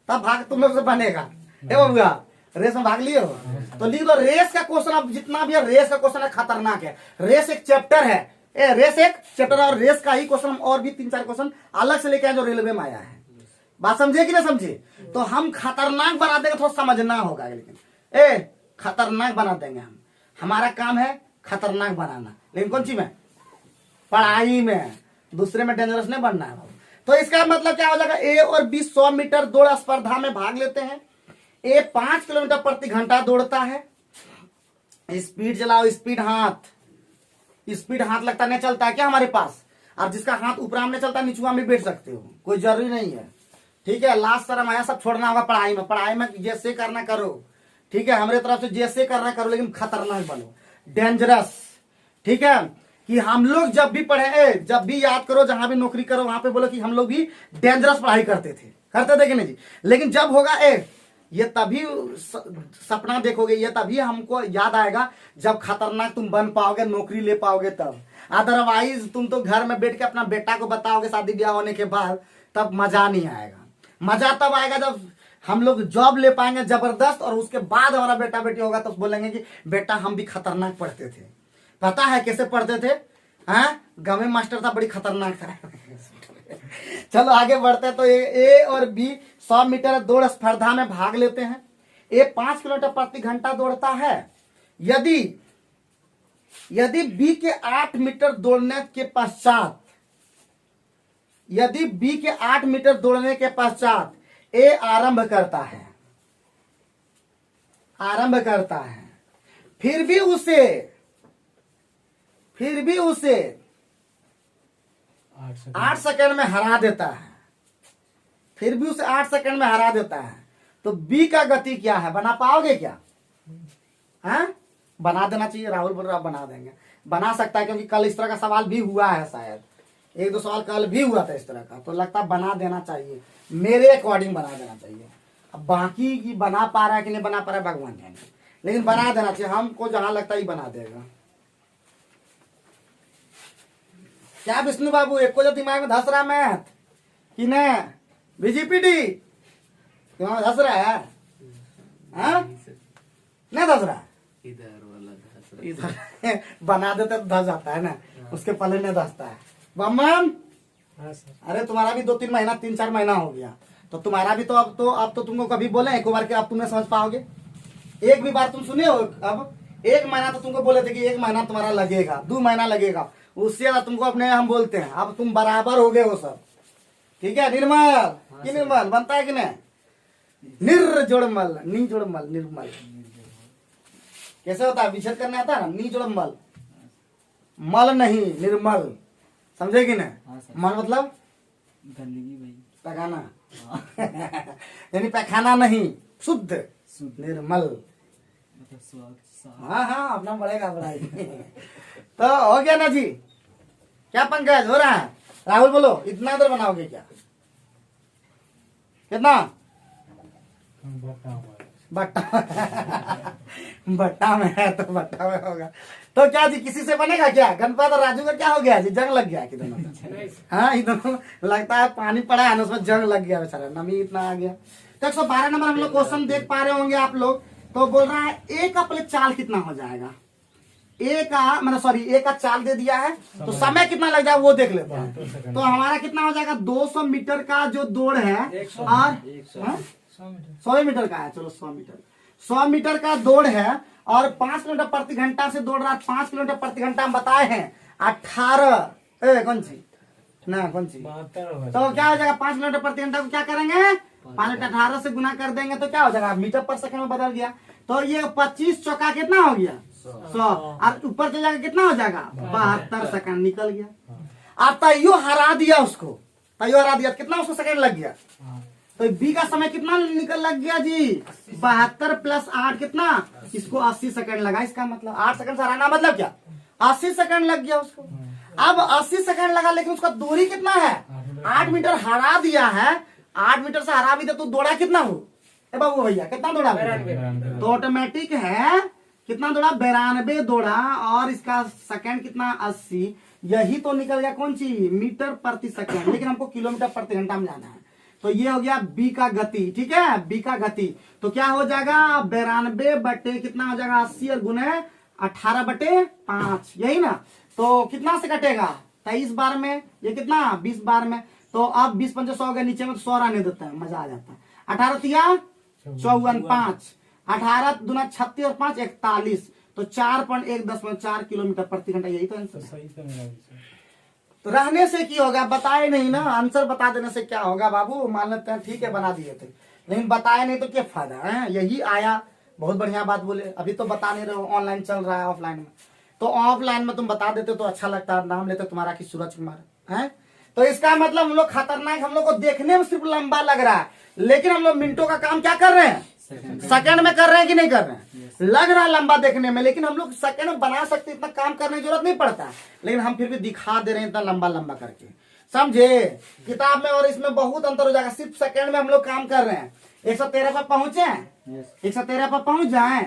तब भाग तुम लोग से बनेगा। ए बबुआ, रेस में भाग लिए हो तो लिख दो रेस का क्वेश्चन। अब जितना भी है रेस का क्वेश्चन है खतरनाक है। रेस एक चैप्टर है, रेस एक चैप्टर और रेस का ही क्वेश्चन और भी 3-4 क्वेश्चन अलग से लेके आए जो रेलवे में आया है। बात समझे कि ना समझे? तो हम खतरनाक बना देंगे, थोड़ा समझना होगा, लेकिन खतरनाक बना देंगे हम। हमारा काम है खतरनाक बनाना, लेकिन कौन सी में? पढ़ाई में। दूसरे में डेंजरस नहीं बनना है। तो इसका मतलब क्या हो जाएगा? ए और बी 100 मीटर दौड़ स्पर्धा में भाग लेते हैं। ए 5 किलोमीटर प्रति घंटा दौड़ता है। स्पीड चलाओ, स्पीड हाथ लगता नहीं चलता है क्या हमारे पास? अब जिसका हाथ ऊपराम नहीं चलता नीचुआ में बैठ सकते हो, कोई जरूरी नहीं है। ठीक है, लास्ट शर्म आया सब छोड़ना होगा पढ़ाई में। पढ़ाई में जैसे करना करो, ठीक है, हमारे तरफ से जैसे करना करो, लेकिन खतरनाक बनो, डेंजरस। ठीक है, कि हम लोग जब भी पढ़े, जब भी याद करो, जहां भी नौकरी करो वहां पे बोलो कि हम लोग भी डेंजरस पढ़ाई करते थे कि नहीं जी? लेकिन जब होगा ये तभी सपना देखोगे, ये तभी हमको याद आएगा जब खतरनाक तुम बन पाओगे, नौकरी ले पाओगे तब। अदरवाइज तुम तो घर में बैठ के अपना बेटा को बताओगे शादी ब्याह होने के बाद, तब मजा नहीं आएगा। मजा तब आएगा जब हम लोग जॉब ले पाएंगे जबरदस्त, और उसके बाद हमारा बेटा बेटी होगा तो बोलेंगे कि बेटा हम भी खतरनाक पढ़ते थे। पता है कैसे पढ़ते थे? हाँ, गाँव में मास्टर था, बड़ी खतरनाक था। चलो आगे बढ़ते हैं। तो ए और बी 100 मीटर दौड़ स्पर्धा में भाग लेते हैं। ए 5 किलोमीटर प्रति घंटा दौड़ता है। यदि बी के 8 मीटर दौड़ने के पश्चात, ए आरंभ करता है, फिर भी उसे 8 सेकंड में हरा देता है, तो बी का गति क्या है? बना पाओगे क्या? हाँ, बना देना चाहिए। राहुल बोल रहा बना देंगे, बना सकता है, क्योंकि कल इस तरह का सवाल भी हुआ है, शायद 1-2 सवाल कल भी हुआ था इस तरह का, तो लगता है बना देना चाहिए, मेरे अकॉर्डिंग बना देना चाहिए। अब बाकी की बना पा रहा है कि नहीं बना पा रहा है भगवान जाने, लेकिन बना देना चाहिए। हमको जहां लगता है बना देगा। क्या विष्णु बाबू, एक को जो दिमाग में धस रहा मैथ कि न बीजीपीडी दिमाग में धस रहा है? हाँ? नहीं धस रहा? इधर बना देते तो धस जाता है ना, उसके पहले नहीं धसता है। बम्मन, अरे तुम्हारा भी 2-3 महीना 3-4 महीना हो गया, तो तुम्हारा भी तो अब तो तुमको कभी बोले एक बार के अब तुम नहीं समझ पाओगे? एक भी बार तुम सुने हो? अब 1 महीना तो तुमको बोले थे कि 1 महीना तुम्हारा लगेगा, 2 महीना लगेगा, उससे ज्यादा तुमको अपने हम बोलते हैं। अब तुम बराबर हो गए हो सब। ठीक है, निर्मल कि निर्मल बनता है कि नहीं? निर्जोड़मल, निर्मल कैसे होता है? विच्छेद करने आता है ना, निर्जोड़मल, मल नहीं निर्मल, समझे कि नहीं? मल मतलब गंदगी भाई, पैखाना, यानी पैखाना नहीं, शुद्ध निर्मल। मतलब स्वच्छ। हाँ, अपना बढ़ेगा बढ़ाई। तो हो गया ना जी? क्या पंकज हो रहा है? राहुल बोलो, इतना देर बनाओगे क्या? कितना? बट्टा में है तो बट्टा में होगा। तो क्या जी, किसी से बनेगा क्या? गणपत और राजू का क्या हो गया जी? जंग लग गया कि दोनों का? हाँ, ये दोनों लगता है पानी पड़ा है ना, उसमें जंग लग गया बेचारा, नमी इतना आ गया। तो 112 नंबर हम लोग क्वेश्चन देख पा रहे होंगे आप लोग। तो बोल रहा है ए का पहले चाल कितना हो जाएगा? ए का चाल दे दिया है, तो समय कितना लग जाए वो देख लेते हैं। तो हमारा कितना हो जाएगा? 200 मीटर का जो दौड़ है, और 100 मीटर का है। चलो 100 मीटर का दौड़ है, और 5 किलोमीटर प्रति घंटा से दौड़ रहा है। 5 किलोमीटर प्रति घंटा हम बताए हैं 18 कौन सी तो क्या हो जाएगा? 5 किलोमीटर प्रति घंटा को क्या करेंगे? 5 18 से गुना कर देंगे तो क्या हो जाएगा? मीटर पर सेकंड में बदल गया। तो ये 25 चौका कितना हो गया? 100। और ऊपर चल जाएगा कितना हो जाएगा? 72 सेकंड निकल गया। अब तैयो हरा दिया उसको, कितना उसको सेकंड लग गया? तो बी का समय कितना निकल लग गया जी? 72 + 8 कितना? इसको 80 सेकंड लगा। इसका मतलब 8 सेकंड से हराना मतलब क्या? 80 सेकंड लग गया उसको। अब 80 सेकंड लगा, लेकिन उसका दूरी कितना है? 8 मीटर हरा दिया है। 8 मीटर से हरा भी दे तो दौड़ा कितना हो? बाबू भैया कितना दौड़ा? तो ऑटोमेटिक है कितना दौड़ा? 92 दौड़ा, और इसका सेकंड कितना? 80। यही तो निकल गया कौन सी? मीटर प्रति सेकंड, लेकिन हमको किलोमीटर प्रति घंटा में जाना है। तो ये हो गया बी का गति, ठीक है, बी का गति। तो क्या हो जाएगा 92 बटे कितना हो जाएगा 80 और गुने 18/5, यही ना। तो कितना से कटेगा 23 बार में, ये कितना 20 बार में। तो अब 20 पंचे 100 के नीचे में तो 100 रहने देता है, मजा आ जाता है। 18 तिया 54, 5 18 दूना 36 और 5 41, तो 4.1 किलोमीटर प्रति घंटा, यही तो आंसर है। सही था मेरा आंसर। तो रहने से की होगा, बताए नहीं ना, आंसर बता देने से क्या होगा बाबू, मान लेते हैं ठीक है बना दिए थे, लेकिन बताए नहीं तो क्या फायदा है। यही आया, बहुत बढ़िया बात बोले। अभी तो बता नहीं रहे हो, ऑनलाइन चल रहा है, ऑफलाइन में तो ऑफलाइन में तुम बता देते तो अच्छा लगता, नाम लेते तुम्हारा कि सूरज कुमार है। तो इसका मतलब हम लोग खतरनाक, हम लोग को देखने में सिर्फ लंबा लग रहा है, लेकिन हम लोग मिनटों का काम क्या कर रहे हैं, सेकंड में कर रहे हैं कि नहीं कर रहे हैं। लग रहा है लंबा देखने में, लेकिन हम लोग सेकंड में बना सकते, इतना काम करने की जरूरत नहीं पड़ता, लेकिन हम फिर भी दिखा दे रहे हैं इतना लंबा लंबा करके, समझे। किताब में और इसमें बहुत अंतर हो जाएगा, सिर्फ सेकंड में हम लोग काम कर रहे हैं। 113 पर पहुंचे, 113 पर पहुंच जाए,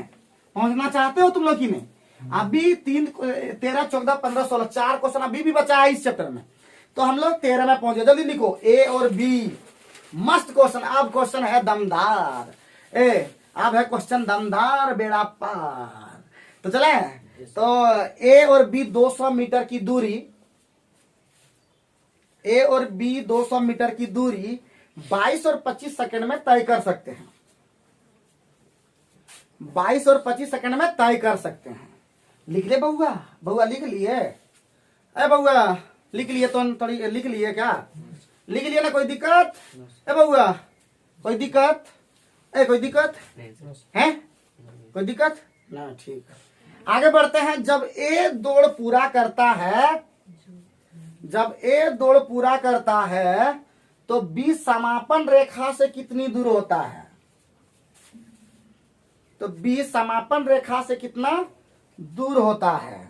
पहुंचना चाहते हो तुम लोग की नहीं। अभी 3 13 14 15 16 4 क्वेश्चन अभी भी बचा है इस चैप्टर में, तो हम लोग 13 में पहुंचे। जल्दी लिखो, ए और बी मस्त क्वेश्चन। अब क्वेश्चन है दमदार, अब है क्वेश्चन दमदार बेड़ा पार। तो चले, तो ए और बी 200 मीटर की दूरी, ए और बी 200 मीटर की दूरी 22 और 25 सेकंड में तय कर सकते हैं, 22 और 25 सेकंड में तय कर सकते हैं। लिख ले बउआ, बउआ लिख लिए, अरे बउआ लिख लिए, तो थोड़ी लिख लिए क्या, लिख लिए ना, कोई दिक्कत है बउआ, कोई दिक्कत है, कोई दिक्कत है, कोई दिक्कत ना, ठीक है। आगे बढ़ते हैं। जब ए दौड़ पूरा करता है, जब ए दौड़ पूरा करता है तो बी समापन रेखा से कितनी दूर होता है, तो बी समापन रेखा से कितना दूर होता है।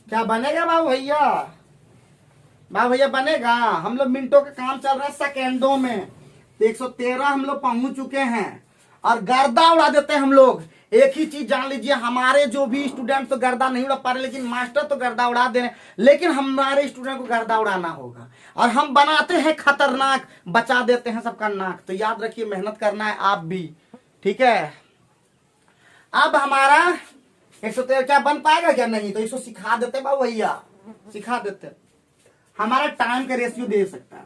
क्या बनेगा बाबू भैया, बाबू भैया बनेगा। हम लोग मिनटों का काम चल रहा है सेकेंडों में, तो 113 हम लोग पहुंच चुके हैं और गर्दा उड़ा देते हैं हम लोग। एक ही चीज जान लीजिए, हमारे जो भी स्टूडेंट तो गर्दा नहीं उड़ा पा रहे, लेकिन मास्टर तो गर्दा उड़ा दे रहे हैं, लेकिन हमारे स्टूडेंट को गर्दा उड़ाना होगा और हम बनाते हैं खतरनाक, बचा देते हैं सबका नाक। तो याद रखिए, मेहनत करना है आप भी, ठीक है। अब हमारा 113 क्या बन पाएगा क्या, नहीं, तो इसको सिखा देते बाबू भैया, सिखा देते। हमारा टाइम का रेशियो दे सकता है,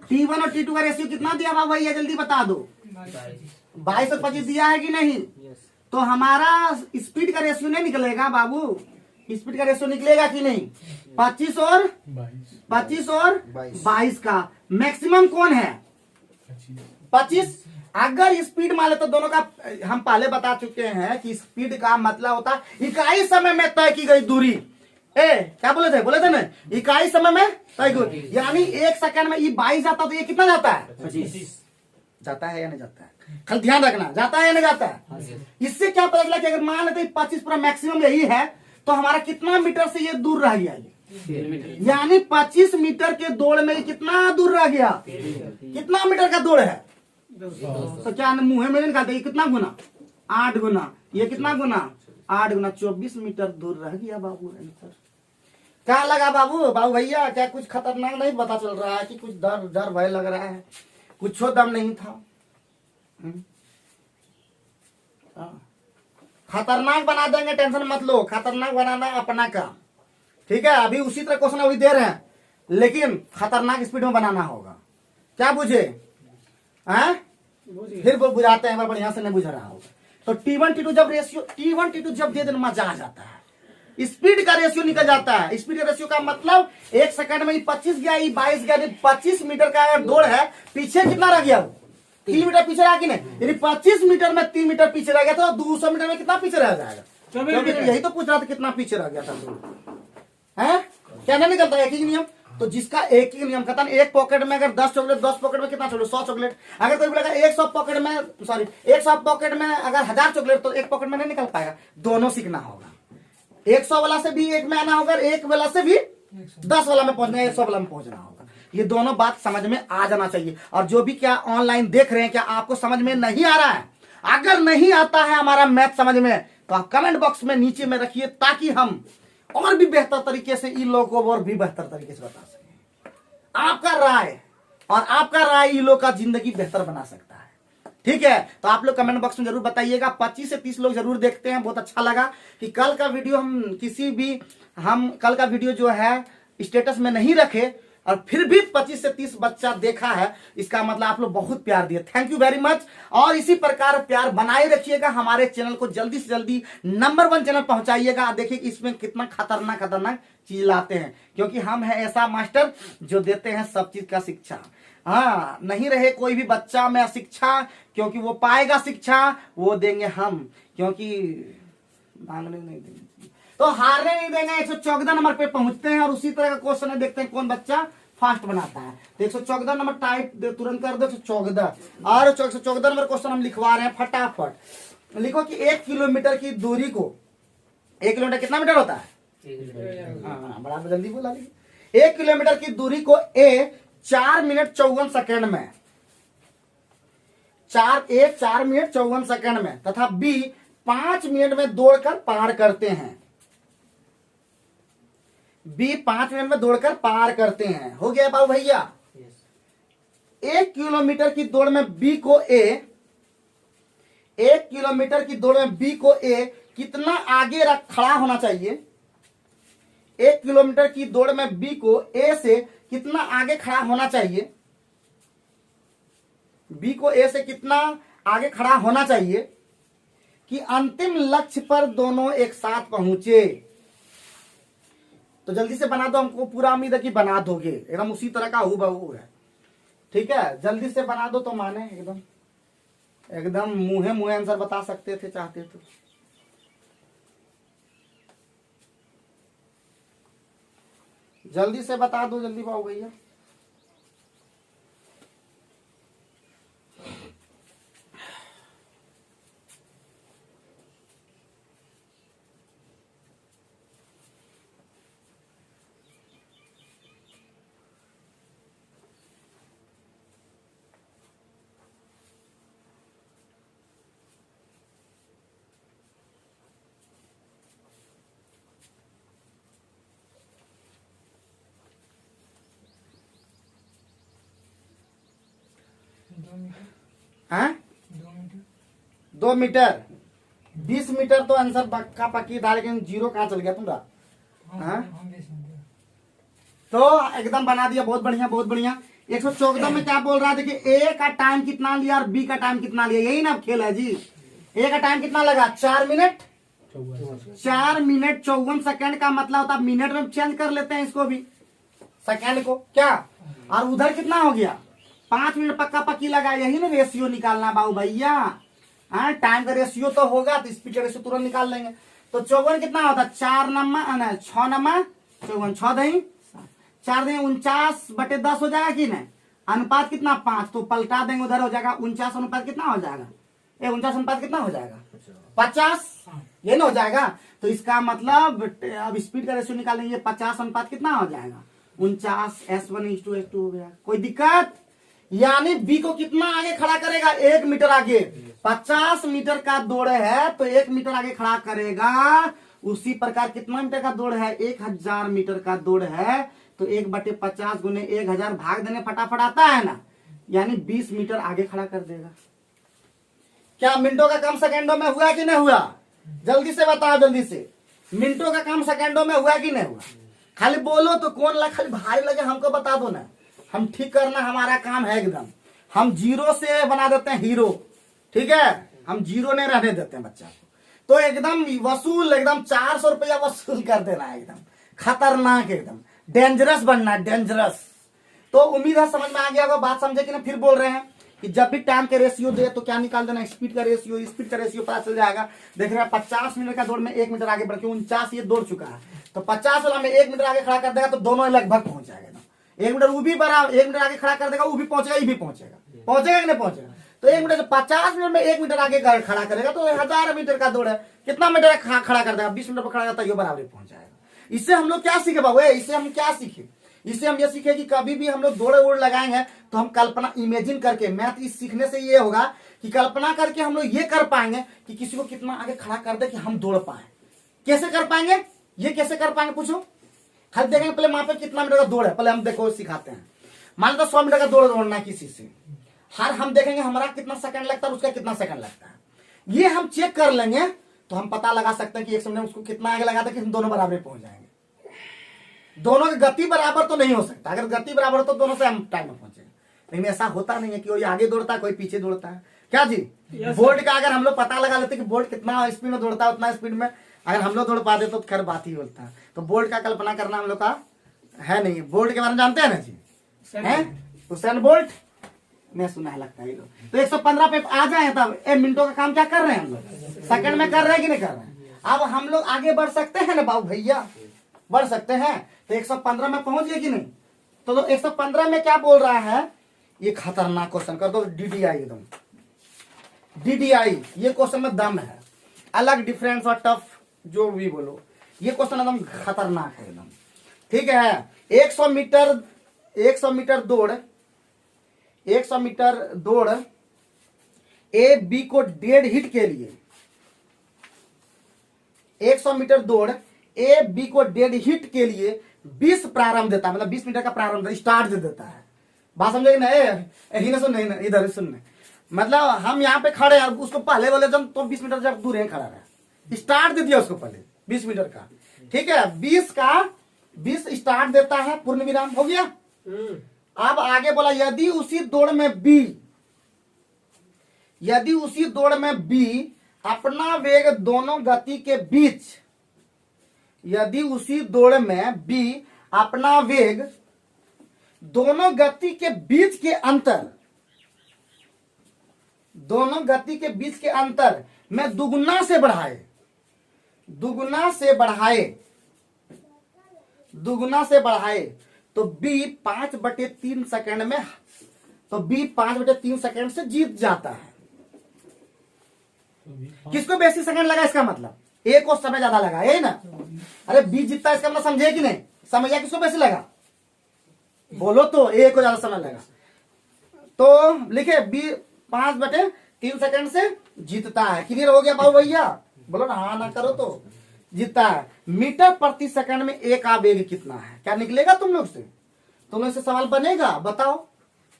T1 और T2 का रेशियो कितना दिया बाबू भैया, जल्दी बता दो। 22 और 25 दिया है कि नहीं। तो हमारा स्पीड का रेशियो नहीं निकलेगा बाबू, स्पीड का रेशियो निकलेगा कि नहीं। 25 और 22 का मैक्सिमम कौन है, 25। अगर स्पीड मान ले तो दोनों का, हम पहले बता चुके हैं कि स्पीड का मतलब होता है इकाई समय में तय की गई दूरी। क्या बोले थे ना, इकाई समय में तय की, यानी 1 सेकंड में ये 22 जाता तो ये कितना जाता है 25 जाता है या नहीं जाता है, खाली ध्यान रखना, जाता है या नहीं जाता है। इससे क्या पता चला कि अगर मान लेते 25 पूरा मैक्सिमम यही है, तो हमारा कितना मीटर से ये दूर रह गया, यानी 25 मीटर के दौड़ में कितना दूर रह गया, कितना मीटर का दौड़ है। तो क्या मुंह में निकालते, कितना गुना 8 गुना, ये कितना गुना 8 गुना 24 मीटर दूर रह गया बाबू। क्या लगा बाबू, बाबू भैया क्या कुछ खतरनाक नहीं पता चल रहा है कि कुछ डर डर भय लग रहा है, कुछ दम नहीं था। खतरनाक बना देंगे, टेंशन मत लो, खतरनाक बनाना अपना काम, ठीक है। अभी उसी तरह क्वेश्चन अभी दे रहे हैं, लेकिन खतरनाक स्पीड में बनाना होगा, क्या बुझे, फिर वो बुझाते हैं, बढ़िया से नहीं बुझ रहा होगा। तो T1 T2 जब रेशियो, T1 T2 जब दे देना मजा आ जाता है, स्पीड का रेशियो निकल जाता है। स्पीड का रेशियो का मतलब 1 सेकंड में 25 गया, 22 गया, 25 मीटर का अगर दौड़ है, पीछे कितना रह गया, 3 मीटर पीछे रहा कि नहीं, यदि 25 मीटर में 3 मीटर पीछे रह गया तो 200 मीटर में कितना पीछे रह जाएगा, 24 मीटर। यही तो पूछ रहा था कितना पीछे रह गया था, है क्या नहीं निकलता एक ही नियम। तो जिसका एक ही नियम कहता है, एक पॉकेट में अगर 10 चॉकलेट, 10 पॉकेट में कितना चॉकलेट, 100 चॉकलेट। अगर कोई बोलेगा 100 पॉकेट में, सॉरी 100 पॉकेट में अगर 1000 चॉकलेट, तो एक पॉकेट में नहीं निकल पाएगा, दोनों सीखना होगा। 100 वाला से भी एक में आना होगा, एक वाला से भी 10 वाला में पहुंचना है, 100 वाला में पहुंचना होगा। ये दोनों बात समझ में आ जाना चाहिए। और जो भी क्या ऑनलाइन देख रहे हैं, क्या आपको समझ में नहीं आ रहा है, अगर नहीं आता है हमारा मैथ समझ में, तो आप कमेंट बॉक्स में नीचे में रखिए, ताकि हम और भी बेहतर तरीके से इन लोगों को और भी बेहतर तरीके से बता सकें। आपका राय और आपका राय इन लोग का जिंदगी बेहतर बना सकता है। ठीक है, तो आप लोग कमेंट बॉक्स में जरूर बताइएगा। 25 से 30 लोग जरूर देखते हैं। बहुत अच्छा लगा कि कल का वीडियो हम कल का वीडियो जो है स्टेटस में नहीं रखे और फिर भी 25 से 30 बच्चा देखा है। इसका मतलब आप लोग बहुत प्यार दिए, थैंक यू वेरी मच। और इसी प्रकार प्यार बनाए रखिएगा। हमारे चैनल को जल्दी से जल्दी नंबर 1 चैनल पहुंचाइएगा। देखिए कि इसमें कितना खतरनाक चीज लाते हैं, क्योंकि हम है ऐसा मास्टर जो देते हैं सब चीज का शिक्षा। हाँ, नहीं रहे कोई भी बच्चा में शिक्षा, क्योंकि वो पाएगा शिक्षा, वो देंगे हम, क्योंकि मांगने नहीं देंगे तो हारने नहीं देंगे। 114 नंबर पे पहुंचते हैं और उसी तरह का क्वेश्चन है, देखते हैं कौन बच्चा फास्ट बनाता है। तो 114 नंबर टाइप तुरंत कर दो 114 और 114 नंबर क्वेश्चन हम लिखवा रहे हैं। फटाफट लिखो कि 1 किलोमीटर की दूरी को, 1 किलोमीटर कितना मीटर होता है? हाँ, बड़ा जल्दी बोला। 1 किलोमीटर की दूरी को ए 4 मिनट 54 सेकेंड में, 4 मिनट 54 सेकेंड में तथा बी 5 मिनट में दौड़कर पार करते हैं। बी 5 मिनट में दौड़कर पार करते हैं। हो गया बाबू भैया? 1 किलोमीटर की दौड़ में बी को ए, 1 किलोमीटर की दौड़ में बी को ए कितना आगे खड़ा होना चाहिए? 1 किलोमीटर की दौड़ में बी को ए से कितना आगे खड़ा होना चाहिए? बी को ए से कितना आगे खड़ा होना चाहिए कि अंतिम लक्ष्य पर दोनों एक साथ पहुंचे? तो जल्दी से बना दो, हमको पूरा उम्मीद है कि बना दोगे, एकदम उसी तरह का हूबहू है। ठीक है, जल्दी से बना दो तो माने एकदम एकदम मुंहे मुंहे आंसर बता सकते थे चाहते तो। जल्दी से बता दो, जल्दी बाबू भैया। हाँ? 2 मीटर 20 मीटर तो आंसर पक्का पक्की था, लेकिन जीरो कहाँ चल गया तुम्हारा? हाँ? तो एकदम बना दिया, बहुत बढ़िया बहुत बढ़िया। 114 में क्या बोल रहा है? देखिए ए का टाइम कितना लिया और बी का टाइम कितना लिया, यही ना खेल है जी। ए का टाइम कितना लगा? 4 मिनट 54 सेकंड का मतलब होता है मिनट में चेंज कर लेते हैं इसको भी, सेकंड को क्या। और उधर कितना हो गया? 5 मिनट पक्का पक्की लगा, यही ना रेशियो निकालना बाबू भैया। हाँ, टाइम का रेशियो तो होगा तो स्पीड का रेशियो तुरंत निकाल लेंगे। तो 54 कितना होता? 4 नंबर 6 नंबर 54, 6 दही 4 दही 49/10 हो जाएगा कि नहीं? अनुपात कितना? 5, तो पलटा देंगे उधर हो जाएगा 49 अनुपात कितना हो जाएगा? 49 अनुपात कितना हो जाएगा? 50, ये ना हो जाएगा। तो इसका मतलब अब स्पीड का रेशियो निकालेंगे, 50 अनुपात कितना हो जाएगा? 49, S1:S2 हो गया। कोई दिक्कत? यानी बी को कितना आगे खड़ा करेगा? 1 मीटर आगे। 50 मीटर का दौड़ है तो 1 मीटर आगे खड़ा करेगा। उसी प्रकार कितना मीटर का दौड़ है? 1000 मीटर का दौड़ है तो 1/50 गुने 1000 भाग देने फटाफट आता है ना, यानी 20 मीटर आगे खड़ा कर देगा। क्या मिनटों का काम सेकंडों में हुआ कि नहीं हुआ? जल्दी से बताओ, जल्दी से। मिनटों का काम सेकंडों में हुआ कि नहीं हुआ? खाली बोलो तो कौन लगा, खाली भारी लगे हमको बता दो ना, हम ठीक करना हमारा काम है एकदम। हम जीरो से बना देते हैं हीरो, ठीक है? हम जीरो नहीं रहने देते हैं बच्चा को। तो एकदम वसूल, एकदम 400 रुपया वसूल कर देना है, एकदम खतरनाक, एकदम डेंजरस बनना है, डेंजरस। तो उम्मीद है समझ में आ गया होगा, बात समझे कि ना? फिर बोल रहे हैं कि जब भी टाइम के रेशियो दे तो क्या निकाल देना? स्पीड का रेशियो पता चल जाएगा। देख रहे हैं 50 मिनट का दौड़ में 1 मीटर आगे बढ़ के 49 ये दौड़ चुका है, तो 50 वाला में 1 मीटर आगे खड़ा कर देगा तो दोनों लगभग पहुंच जाएगा। 1 मीटर वो भी बराबर 1 मीटर आगे खड़ा कर देगा, वो भी पहुंचेगा, ये भी पहुंचेगा कि नहीं पहुंचेगा? तो 1 मीटर 50 मिनट में 1 मीटर आगे खड़ा करेगा तो 1000 मीटर का दौड़ है, कितना मीटर खड़ा कर देगा? 20 मिनट पर खड़ा करता है, ये बराबर पहुंच जाएगा। इससे हम लोग क्या सीखे बाबू? इससे हम क्या सीखे? इससे हम ये सीखे कि कभी भी हम लोग दौड़ वोड़ लगाएंगे तो हम कल्पना इमेजिन करके, मैथ इस सीखने से ये होगा कि कल्पना करके हम लोग ये कर पाएंगे कि किसी को कितना आगे खड़ा कर दे कि हम दौड़ पाए। कैसे कर पाएंगे? ये कैसे कर पाएंगे पूछो? खाली देखेंगे पहले वहां पे कितना मीटर का दौड़ है, पहले हम देखो सिखाते हैं। मान लो 100 मीटर का दौड़ दौड़ना है किसी से, हर हम देखेंगे हमारा कितना सेकंड लगता है, उसका कितना सेकंड लगता है, ये हम चेक कर लेंगे तो हम पता लगा सकते हैं कि 1 मिनट में उसको कितना आगे लगाता है कि हम दोनों बराबर पहुंच जाएंगे। दोनों की गति बराबर तो नहीं हो सकता, अगर गति बराबर हो तो दोनों से हम टाइम में पहुंचेंगे, लेकिन ऐसा होता नहीं है कि कोई आगे दौड़ता है कोई पीछे दौड़ता है। क्या जी? बोर्ड का अगर हम लोग पता लगा लेते कि बोर्ड कितना स्पीड में दौड़ता है, उतना स्पीड में अगर हम लोग दौड़ पाते तो खैर बात ही होता है। तो बोर्ड का कल्पना करना हम लोग का है नहीं। बोल्ट के बारे में जानते हैं ना जी? हैं हुसैन बोल्ट में सुना है लगता है ये लोग। तो 115 पे आ जाए तब मिनटों का काम क्या कर रहे हैं हम लोग? सेकंड में कर रहे हैं कि नहीं कर रहे हैं? अब हम लोग आगे बढ़ सकते हैं ना बाबू भैया, बढ़ सकते हैं। तो 115 में पहुंच गए कि नहीं? तो 115 में क्या बोल रहा है? ये खतरनाक क्वेश्चन कर दो, DDI एकदम DDI, ये क्वेश्चन में दम है, अलग डिफरेंस और टफ जो भी बोलो, ये क्वेश्चन एकदम खतरनाक है एकदम। ठीक है, 100 मीटर दौड़, 100 मीटर दौड़ ए बी को 1.5 हिट के लिए, 100 मीटर दौड़ ए बी को 1.5 हिट के लिए 20 प्रारंभ देता है, मतलब 20 मीटर का प्रारंभ स्टार्ट दे देता है। बात समझे ना? सुन इधर सुनने, मतलब हम यहाँ पे खड़े हैं, उसको पहले बोले जब तो 20 मीटर जब दूर है खड़ा रहा, स्टार्ट दे दिया उसको पहले 20 मीटर का। ठीक है, 20 स्टार्ट देता है, पूर्ण विराम हो गया। अब आगे बोला यदि उसी दौड़ में अपना वेग दोनों गति के बीच, यदि उसी दौड़ में B अपना वेग दोनों गति के बीच के अंतर, दोनों गति के बीच के अंतर में दुगुना से बढ़ाए, तो B 5/3 सेकंड में, तो B 5/3 सेकंड से जीत जाता है। किसको बेसी सेकंड लगा? इसका मतलब A को समय ज्यादा लगा, यही ना? अरे B जीतता है इसका मतलब समझे कि नहीं? समझा? किसको बेसी लगा बोलो तो? A को ज्यादा समय लगा, तो लिखे B 5/3 सेकंड से जीतता है। क्लियर हो गया बाबू भैया? बोलो ना, हाँ ना करो तो जीतता है। मीटर प्रति सेकंड में A का वेग कितना है? क्या निकलेगा तुम लोग से? तुम लोग से सवाल बनेगा?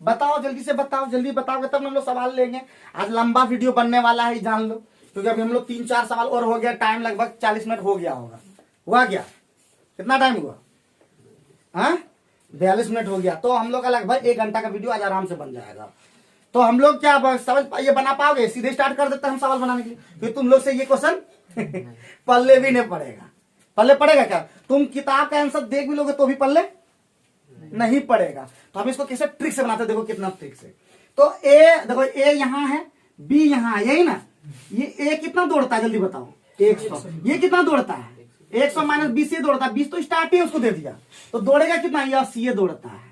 बताओ जल्दी से बताओ, जल्दी बताओगे तब हम लोग सवाल लेंगे। आज लंबा वीडियो बनने वाला है, जान लो, क्योंकि अभी हम लोग 3-4 सवाल और हो गया, टाइम लगभग 40 मिनट हो गया होगा। हुआ क्या? कितना टाइम हुआ? 42 मिनट हो गया, तो हम लोग का लगभग 1 घंटा का वीडियो आज आराम से बन जाएगा। तो हम लोग क्या सवाल ये बना पाओगे? सीधे स्टार्ट कर देते हैं हम सवाल बनाने के लिए, क्योंकि तुम लोग से ये क्वेश्चन पल्ले भी नहीं पड़ेगा। पल्ले पड़ेगा क्या? तुम किताब का आंसर देख भी लोगे तो भी पल्ले नहीं पड़ेगा। तो हम इसको कैसे ट्रिक से बनाते, देखो कितना ट्रिक से। तो ए देखो, ए यहाँ है, बी यहाँ है, यही ना? ये ए कितना दौड़ता है जल्दी बताओ? 100। ये कितना दौड़ता है? 100 माइनस 20 से दौड़ता है, 20 तो स्टार्ट ही उसको दे दिया, तो दौड़ेगा कितना? ये 80 दौड़ता है।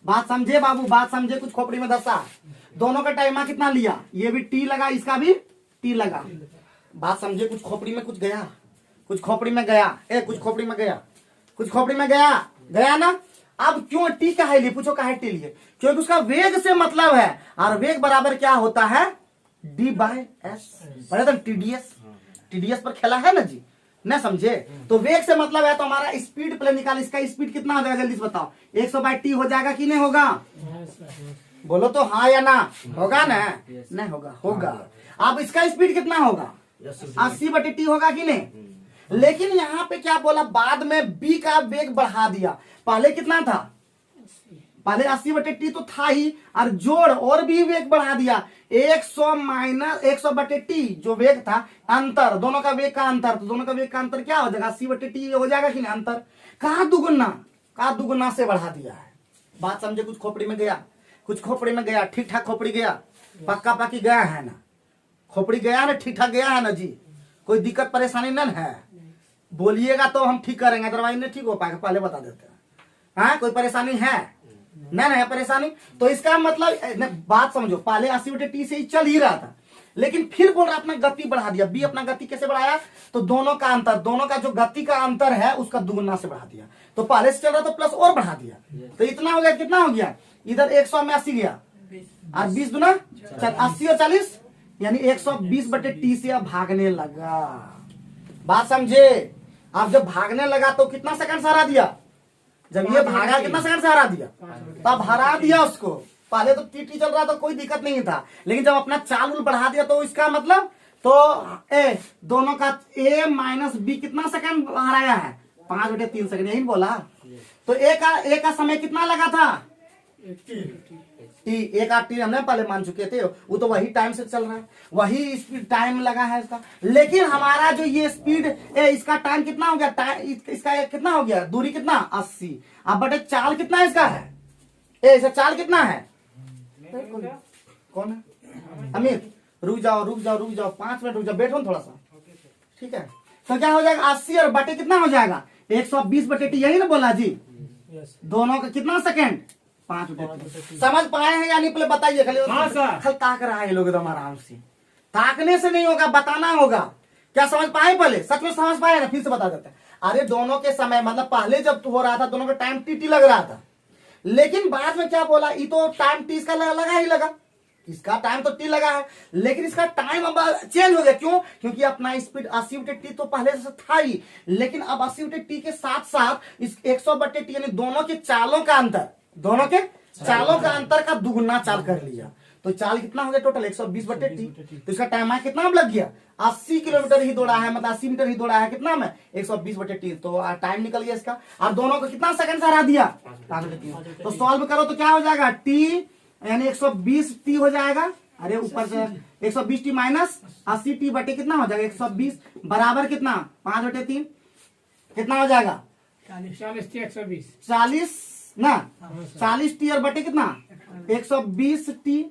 बात समझे बाबू? बात समझे? कुछ खोपड़ी में धसा। दोनों का टाइम कितना लिया? ये भी टी लगा, इसका भी टी लगा। बात समझे? कुछ खोपड़ी में कुछ गया, कुछ खोपड़ी में गया, कुछ खोपड़ी में गया, कुछ खोपड़ी में गया ना? अब क्यों टी का है लिए? पूछो का है टी लिए? क्योंकि उसका वेग से मतलब है, और वेग बराबर क्या होता है? D/S। पढ़े थे TDS पर खेला है ना जी? न समझे? तो वेग से मतलब है, तो हमारा स्पीड पहले निकाल, इसका स्पीड कितना हो जाएगा जल्दी से बताओ? 100/T हो जाएगा कि नहीं होगा? बोलो तो हाँ या ना? होगा ना? नहीं होगा। अब इसका स्पीड कितना होगा? 80/T होगा कि नहीं? लेकिन यहाँ पे क्या बोला? बाद में B का वेग बढ़ा दिया। पहले कितना था? पहले 80/T तो था ही, और जोड़ और भी वेग बढ़ा दिया। 100 माइनस 100/T जो वेग था, अंतर, दोनों का वेग का अंतर, तो दोनों का वेग का अंतर क्या हो जाएगा? 80/T हो जाएगा कि नहीं? अंतर कहा दुगुना से बढ़ा दिया है। बात समझे? कुछ खोपड़ी में गया, कुछ खोपड़ी में गया, ठीक ठाक खोपड़ी गया, पक्का पक्की गया है ना? खोपड़ी गया ना? ठीक ठाक गया है ना जी? कोई दिक्कत परेशानी नहीं है? बोलिएगा तो हम ठीक करेंगे, अदरवाइज नहीं ठीक हो पाएगा, पहले बता देते हैं। हाँ, कोई परेशानी है? नहीं है परेशानी। तो इसका मतलब बात समझो, पहले 80/T से ही चल ही रहा था, लेकिन फिर बोल रहा अपना गति बढ़ा दिया। बी अपना गति कैसे बढ़ाया? तो दोनों का अंतर, दोनों का जो गति का अंतर है उसका दुगुना से बढ़ा दिया। तो पहले से चल रहा तो प्लस और बढ़ा दिया, तो इतना हो गया। कितना हो गया? इधर 100 में 80 गया, और 20 दूना 80 और 40, यानी 120/T से अब भागने लगा। बात समझे? अब जब भागने लगा तो कितना सेकंड से हरा दिया, जब ये भागा कितना सेकंड से हरा दिया, तब हरा दिया उसको। पहले तो टी चल रहा था कोई दिक्कत नहीं था, लेकिन जब अपना चाल उल बढ़ा दिया तो इसका मतलब तो ए दोनों का ए माइनस बी कितना सेकंड हराया है, 5/3 सेकंड, यही बोला। तो ए का समय कितना लगा था, टी, एक आठ टी हमने पहले मान चुके थे, वो तो वही टाइम से चल रहा है, वही स्पीड टाइम लगा है इसका। लेकिन हमारा जो ये स्पीड इसका टाइम कितना हो गया, इसका कितना हो गया, दूरी कितना 80। अब बटे चाल कितना इसका है, इसका चाल कितना है, कौन है अमित, रुक जाओ 5 मिनट रुक जाओ, बैठो थोड़ा सा, ठीक है। तो क्या हो जाएगा 80 और बटे कितना हो जाएगा 120/t, यही ना बोला जी, दोनों का कितना सेकंड 5/3। समझ पाए हैं या नहीं पहले बताइए, खाली ताक रहा है लोग एकदम आराम से, ताकने से नहीं होगा, बताना होगा। क्या समझ पाए, पहले सच में समझ पाए ना, फिर से बता देते हैं। अरे दोनों के समय मतलब पहले जब हो रहा था दोनों का टाइम टी लग रहा था, लेकिन बाद में क्या बोला, ये तो टाइम टी इसका लगा ही लगा, इसका टाइम तो टी लगा है, लेकिन इसका टाइम अब चेंज हो गया। क्यों, क्योंकि अपना स्पीड 80/t तो पहले से था ही, लेकिन अब 80/t के साथ साथ इस 100/t यानी दोनों के चालों का अंतर, दोनों के चालों का अंतर का दुगुना चाल कर लिया। तो चाल कितना हो गया टोटल 120/t, तो इसका टाइम है कितना अब लग गया 80 किलोमीटर ही दौड़ा है, मतलब 80 मीटर ही दौड़ा है, कितना में 120/t, तो टाइम निकल गया इसका। और दोनों को कितना सेकंड से हरा दिया 5/3। तो सॉल्व करो तो क्या हो जाएगा, टी यानी 120t हो जाएगा, अरे ऊपर से 120t माइनस 80t बटे कितना हो जाएगा 120 बराबर कितना 5/3, कितना हो जाएगा 40 ना, 40t और बटे कितना 120t,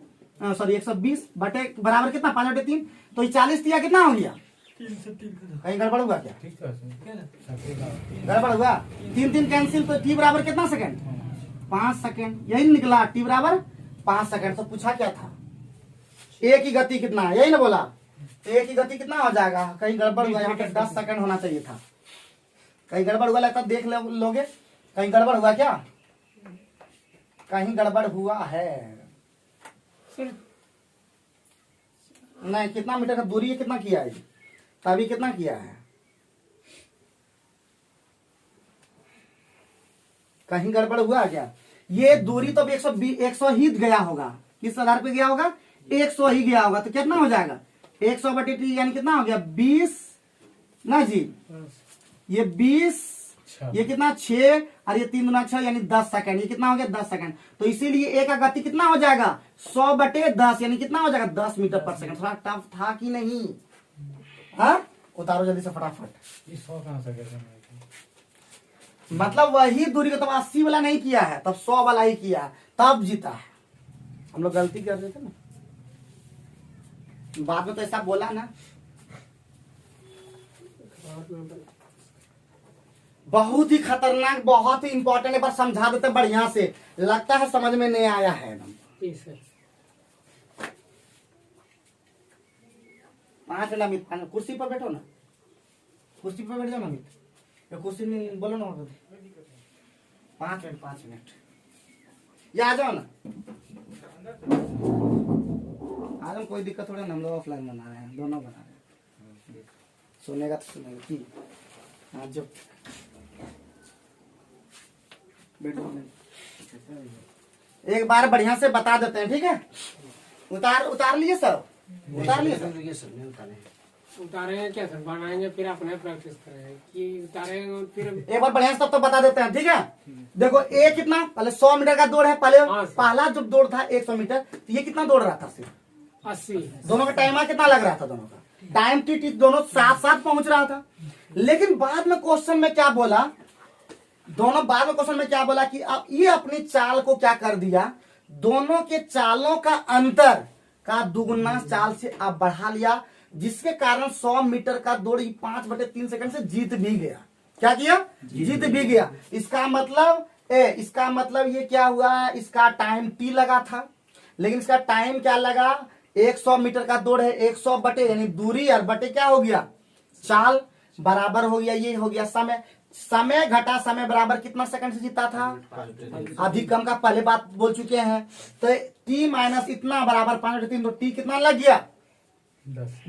सॉरी 120 बटे बराबर कितना 5/3, तो ये 40t या कितना हो गया, कहीं गड़बड़ हुआ क्या, गड़बड़ हुआ, 3 कैंसिल, तो t बराबर कितना सेकंड 5 सेकंड, यही निकला t बराबर 5 सेकंड। तो पूछा क्या था, ए की गति कितना है, यही ना बोला, ए की गति कितना हो जाएगा, कहीं गड़बड़ हुआ, यहाँ पे 10 सेकंड होना चाहिए था, कहीं गड़बड़ हुआ लगता, देख लोगे कहीं गड़बड़ हुआ क्या, कहीं गड़बड़ हुआ है नहीं, कितना मीटर का दूरी है, कितना किया है तभी कितना किया है, कहीं गड़बड़ हुआ क्या, ये दूरी तो 100 ही गया होगा, किस आधार पे गया होगा 100 ही गया होगा, तो कितना हो जाएगा 100/t यानी कितना हो गया 20 ना जी, ये 20, ये कितना 6 और ये 3 दूना 6 यानी 10 सेकंड, ये कितना हो गया 10 सेकंड। तो इसीलिए ए का गति कितना हो जाएगा 100/10 यानी कितना हो जाएगा 10 मीटर पर सेकंड। थोड़ा टफ था कि नहीं, हाँ उतारो जल्दी से फटाफट, मतलब वही दूरी को तब 80 वाला नहीं किया है, तब 100 वाला ही किया है, तब जीता है। हम लोग गलती कर रहे थे ना, बाद में तो ऐसा बोला ना, बहुत ही खतरनाक, बहुत ही इंपॉर्टेंट, एक बार समझा देते बढ़िया से, लगता है समझ में नहीं आया है एकदम। 5 मिनट अमित, कुर्सी पर बैठो ना, कुर्सी पर बैठ जाओ ना अमित, कुर्सी में बोलो ना 5 मिनट या आ जाओ ना, आ जाओ, कोई दिक्कत थोड़ा, हम लोग ऑफलाइन बना रहे हैं, दोनों बना रहे हैं, सुनेगा तो सुनेगा की, हाँ जो एक बार बढ़िया से बता देते हैं, ठीक है, उतार लिए सब, उतार लिए सब, उतारे क्या सर, बनाएंगे फिर अपने प्रैक्टिस करेंगे कि उतारेंगे, फिर एक बार बढ़िया से तब तो बता देते हैं, ठीक है। देखो ए कितना, पहले 100 मीटर का दौड़ है, पहले पहला जब दौड़ था 100 मीटर, तो ये कितना दौड़ रहा था सिर्फ 80, दोनों का टाइम कितना लग रहा था, दोनों का टाइम टी दोनों साथ साथ पहुंच रहा था। लेकिन बाद में क्वेश्चन में क्या बोला, दोनों बाद में क्वेश्चन में क्या बोला कि अब ये अपनी चाल को क्या कर दिया, दोनों के चालों का अंतर का दुगुना चाल से अब बढ़ा लिया, जिसके कारण 100 मीटर का दौड़ 5/3 सेकंड से जीत भी गया। क्या किया, जीत भी गया। इसका मतलब ये क्या हुआ, इसका टाइम टी लगा था, लेकिन इसका टाइम क्या लगा, 100 मीटर का दौड़ है, 100 बटे यानी दूरी और बटे क्या हो गया चाल, बराबर हो गया, ये हो गया समय घटा समय बराबर कितना सेकंड से जीता था, अधिक कम का पहले बात बोल चुके हैं। तो t माइनस इतना बराबर 5/3, तो t कितना लग गया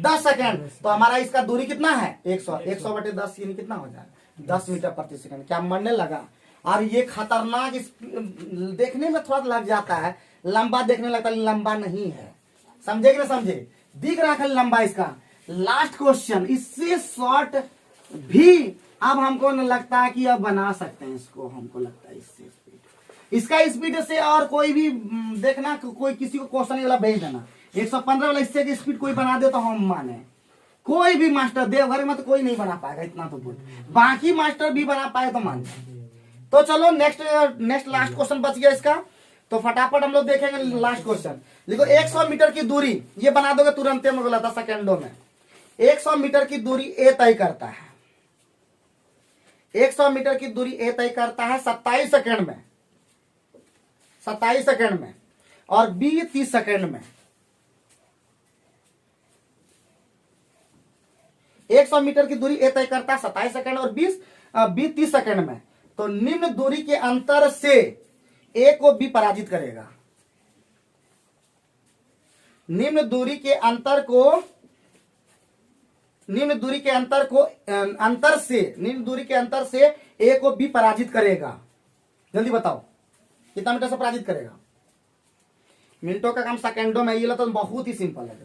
10 सेकंड। तो हमारा इसका दूरी कितना है 100 100/10 यानी कितना हो जाएगा 10 मीटर प्रति सेकंड। क्या मरने लगा? और ये खतरनाक देखने में थोड़ा लग जाता है, लंबा देखने लगता है, लंबा नहीं है। समझे कि ना समझे? दिख रहा है लंबा इसका। लास्ट क्वेश्चन, इससे शॉर्ट भी अब हमको न लगता है कि अब बना सकते हैं इसको। हमको लगता है इससे स्पीड, इसका स्पीड से और कोई भी देखना, कोई किसी को क्वेश्चन वाला भेज देना 115 वाला, इससे की स्पीड कोई बना दे तो हम माने। कोई भी मास्टर देवघर में तो कोई नहीं बना पाएगा, इतना तो बोल। बाकी मास्टर भी बना पाए तो मान। तो चलो नेक्स्ट लास्ट क्वेश्चन बच गया इसका, तो फटाफट हम लोग देखेंगे लास्ट क्वेश्चन। देखो 100 मीटर की दूरी, ये बना दोगे तुरंत में, बोला था सेकेंडों में। 100 मीटर की दूरी ए तय करता है, 100 मीटर की दूरी ए तय करता है 27 सेकंड में, 27 सेकंड में, और बी 30 सेकंड में। 100 मीटर की दूरी ए तय करता है 27 सेकंड और बी 30 सेकंड में। तो निम्न दूरी के अंतर से ए को बी पराजित करेगा। निम्न दूरी के अंतर से ए को बी पराजित करेगा। जल्दी बताओ कितना मीटर से पराजित करेगा? मिनटों का काम सेकंडों में, ये तो बहुत ही सिंपल है।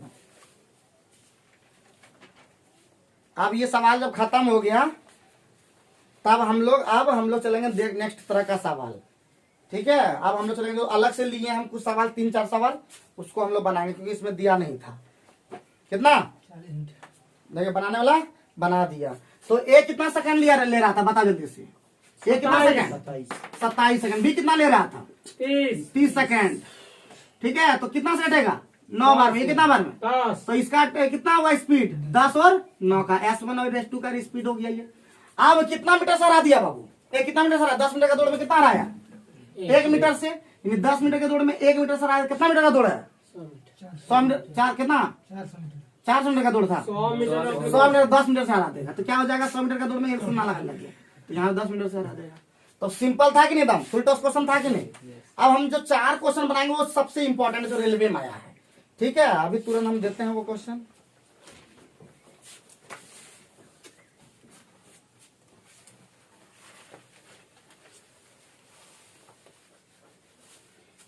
अब ये सवाल जब खत्म हो गया, तब हम लोग चलेंगे देख नेक्स्ट तरह का सवाल। ठीक है, अब हम लोग चलेंगे जो अलग से लिए हम कुछ सवाल, 3-4 सवाल, उसको हम लोग बनाएंगे, क्योंकि इसमें दिया नहीं था। कितना देखिए बनाने वाला बना दिया। तो ए कितना सेकंड ले रहा था, बता जल्दी से। ए कितना सेकंड? 27 सेकंड। बी कितना ले रहा था? 30 सेकंड। ठीक है, तो कितना से कटेगा? 9 बार में। ये कितना बार में? 10। तो इसका कितना हुआ स्पीड? 10 और 9 का S1 और S2 का स्पीड हो गया ये। अब कितना मीटर से हरा दिया बाबू? एक कितना मीटर से हरा? 10 मीटर का दौड़ में कितना हराया? 1 मीटर से। 10 मीटर के दौड़ में 1 मीटर से हराया। कितना मीटर का दौड़ है? 100 मीटर। कितना? 400 मीटर का दौड़ था। 100 मीटर 100 मीटर 10 मीटर से हरा देगा, तो क्या हो जाएगा? 100 मीटर का दौड़ में 100 नाला लग गया, तो यहाँ 10 मीटर से हरा देगा। तो सिंपल था कि नहीं? एकदम फुल टॉस क्वेश्चन था कि नहीं? अब हम जो 4 क्वेश्चन बनाएंगे वो सबसे इंपॉर्टेंट जो रेलवे में आया है। ठीक है, अभी तुरंत हम देते हैं वो क्वेश्चन।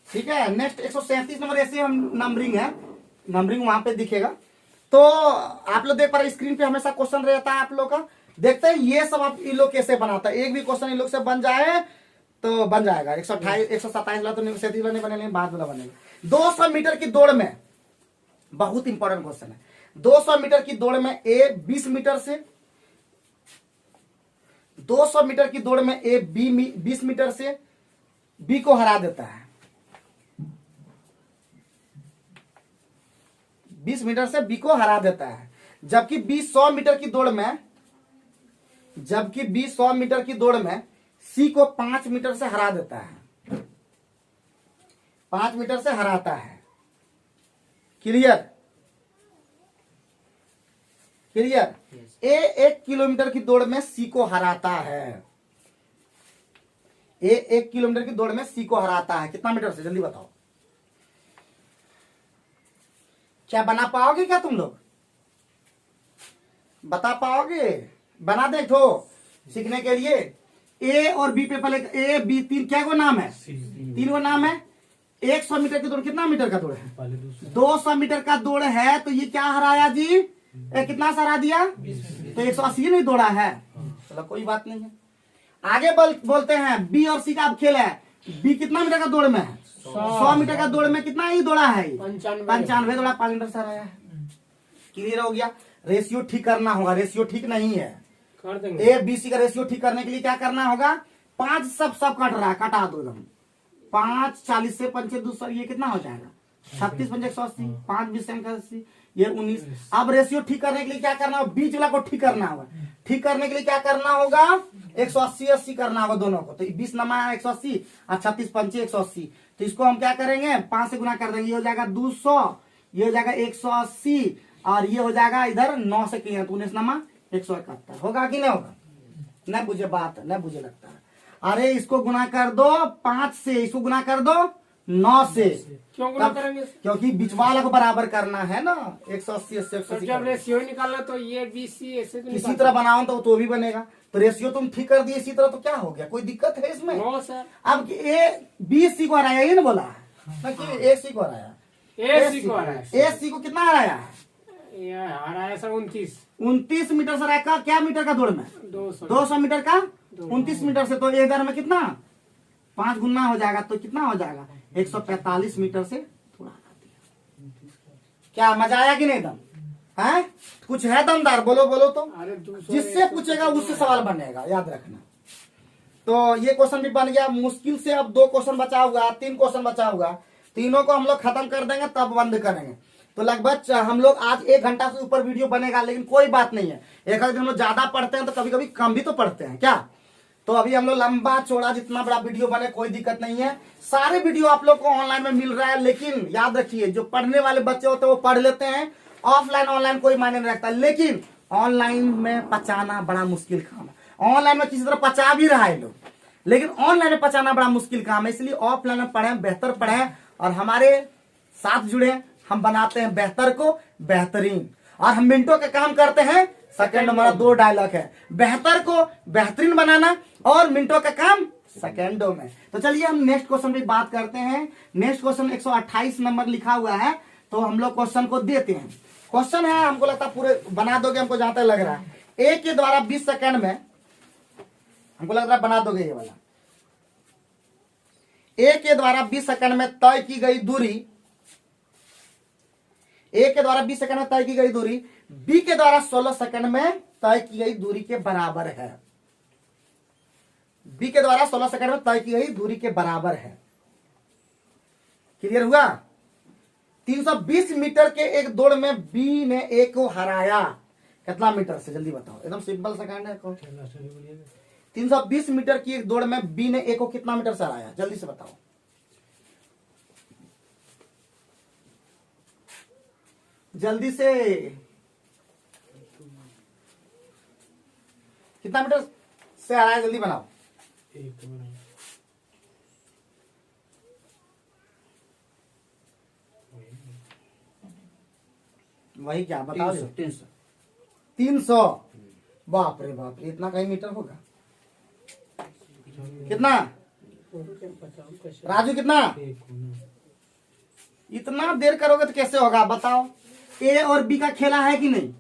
ठीक है, नेक्स्ट 137 नंबर, ऐसे हम नंबरिंग है, नंबरिंग वहां पे दिखेगा। तो आप लोग देख पा रहे स्क्रीन पे हमेशा क्वेश्चन रहता है आप लोग का। देखते हैं ये सब आप इन लोग कैसे बनाता है। एक भी क्वेश्चन इन लोग से बन जाए तो बन जाएगा। 128 127 वाला तो नहीं, 37 वाला नहीं बनेगा, बाद वाला बनेगा। 200 मीटर की दौड़ में, बहुत इंपॉर्टेंट क्वेश्चन है। 200 मीटर की दौड़ में ए 20 मीटर से, 200 मीटर की दौड़ में ए 20 मीटर से बी को हरा देता है। 20 मीटर से बी को हरा देता है। जबकि बी 100 मीटर की दौड़ में सी को 5 मीटर से हरा देता है। 5 मीटर से हराता है। क्लियर? ए 1 किलोमीटर की दौड़ में सी को हराता है। ए 1 किलोमीटर की दौड़ में सी को हराता है। कितना मीटर से? जल्दी बताओ। क्या बना पाओगे क्या तुम लोग? बता पाओगे? बना दे ठो सीखने के लिए। ए और बी पे पहले ए बी 3 क्या को नाम है? 3 को नाम है। 100 मीटर की दौड़, कितना मीटर का दौड़ है? 200 मीटर का दौड़ है। तो ये क्या हराया जी? कितना सा हरा दिया? तो 180 नहीं दौड़ा है। चलो कोई बात नहीं है। आगे बोलते हैं बी और सी का अब खेल है। बी कितना मीटर का दौड़ में है? 100 मीटर का दौड़ में कितना ही दौड़ा है? 95 दौड़ा, 5 मीटर से हराया है। क्लियर हो गया? रेशियो ठीक करना होगा, रेशियो ठीक नहीं है। कर देंगे। ए बी सी का रेशियो ठीक करने के लिए क्या करना होगा? 5 सब कट रहा है, कटा दो एकदम। 5 40 से 5 200, ये कितना हो जाएगा? 36 5 180, 5 20 80, ये 19। अब रेशियो ठीक करने के लिए क्या करना होगा? बीच वाला को ठीक करना होगा। ठीक करने के लिए क्या करना होगा? 180 80 करना होगा दोनों को। तो 20 नमा 180 और 36 5 180। तो इसको हम क्या करेंगे? 5 से गुना कर देंगे। ये हो जाएगा 200, ये हो जाएगा 180, और ये हो जाएगा इधर 9 से किया तो 19 नमा 171। होगा कि नहीं होगा? नहीं बुझे बात, नहीं बुझे लगता है। अरे इसको गुना कर दो 5 से, इसको गुना कर दो 9 से। क्यों गुना करेंगे? क्योंकि बीच वाला को बराबर करना है ना। 180 तो 180 जब रेशियो निकालना तो ये BC ऐसे तो किसी तरह बनाओ तो भी बनेगा। तो रेशियो तुम ठीक कर दिए इसी तरह, तो क्या हो गया, कोई दिक्कत है इसमें? नो सर, अब ए बी सी को हराया, ये ना बोला ना कि ए सी को हराया, ए सी को हराया। ए सी को कितना हराया है? ये हराया सर 29 29 मीटर से हराया। क्या मीटर का दौड़ में? 200 200 मीटर का 29 मीटर से, तो एक दर में कितना 5 गुना हो जाएगा, तो कितना हो जाएगा 145 मीटर से थोड़ा हटा दिया। क्या मजा आया कि नहीं एकदम? है कुछ है दमदार? बोलो बोलो तो। अरे 200 जिससे पूछेगा उससे सवाल बनेगा, याद रखना। तो ये क्वेश्चन भी बन गया मुश्किल से। अब 2 क्वेश्चन बचा हुआ, 3 क्वेश्चन बचा हुआ, तीनों को हम लोग खत्म कर देंगे तब बंद करेंगे। तो लगभग हम लोग आज 1 घंटा से ऊपर वीडियो बनेगा, लेकिन कोई बात नहीं है। एक अगर हम लोग ज्यादा पढ़ते हैं तो कभी कभी कम भी तो पढ़ते हैं क्या। तो अभी हम लोग लंबा चौड़ा जितना बड़ा वीडियो बने कोई दिक्कत नहीं है। सारे वीडियो आप लोग को ऑनलाइन में मिल रहा है, लेकिन याद रखिए जो पढ़ने वाले बच्चे होते हैं वो पढ़ लेते हैं, ऑफलाइन ऑनलाइन कोई मायने नहीं रखता। लेकिन ऑनलाइन में पचाना बड़ा मुश्किल काम है। ऑनलाइन में किसी तरह पचा भी रहा है लोग, लेकिन ऑनलाइन में पचाना बड़ा मुश्किल काम है। इसलिए ऑफलाइन में पढ़ें, बेहतर पढ़ें और हमारे साथ जुड़े। हम बनाते हैं बेहतर को बेहतरीन, और हम मिनटों का काम करते हैं सेकंड। हमारा 2 डायलॉग है, बेहतर को बेहतरीन बनाना और मिनटों का काम सेकंडों में। तो चलिए हम नेक्स्ट क्वेश्चन पे बात करते हैं। नेक्स्ट क्वेश्चन 128 नंबर लिखा हुआ है, तो हम लोग क्वेश्चन को देते हैं। क्वेश्चन है, हमको लगता है पूरे बना दोगे, हमको जहां तक लग रहा है। ए के द्वारा 20 सेकंड में, हमको लग रहा है बना दोगे ये वाला। ए के द्वारा 20 सेकंड में तय की गई दूरी, ए के द्वारा 20 सेकंड में तय की गई दूरी बी के द्वारा 16 सेकंड में तय की गई दूरी के बराबर है। बी के द्वारा 16 सेकंड में तय की गई दूरी के बराबर है। क्लियर हुआ? 320 मीटर के एक दौड़ में बी ने ए को हराया। कितना मीटर से, जल्दी बताओ, एकदम सिंपल सेकंड है। 320 मीटर की एक दौड़ में बी ने ए को कितना मीटर से हराया, जल्दी से बताओ। जल्दी से, कितना मीटर से हराया, जल्दी बनाओ। वही क्या बताओ? 300। बाप रे बाप रे, इतना कहीं मीटर होगा? कितना राजू, कितना? इतना देर करोगे तो कैसे होगा बताओ। ए और बी का खेला है कि नहीं?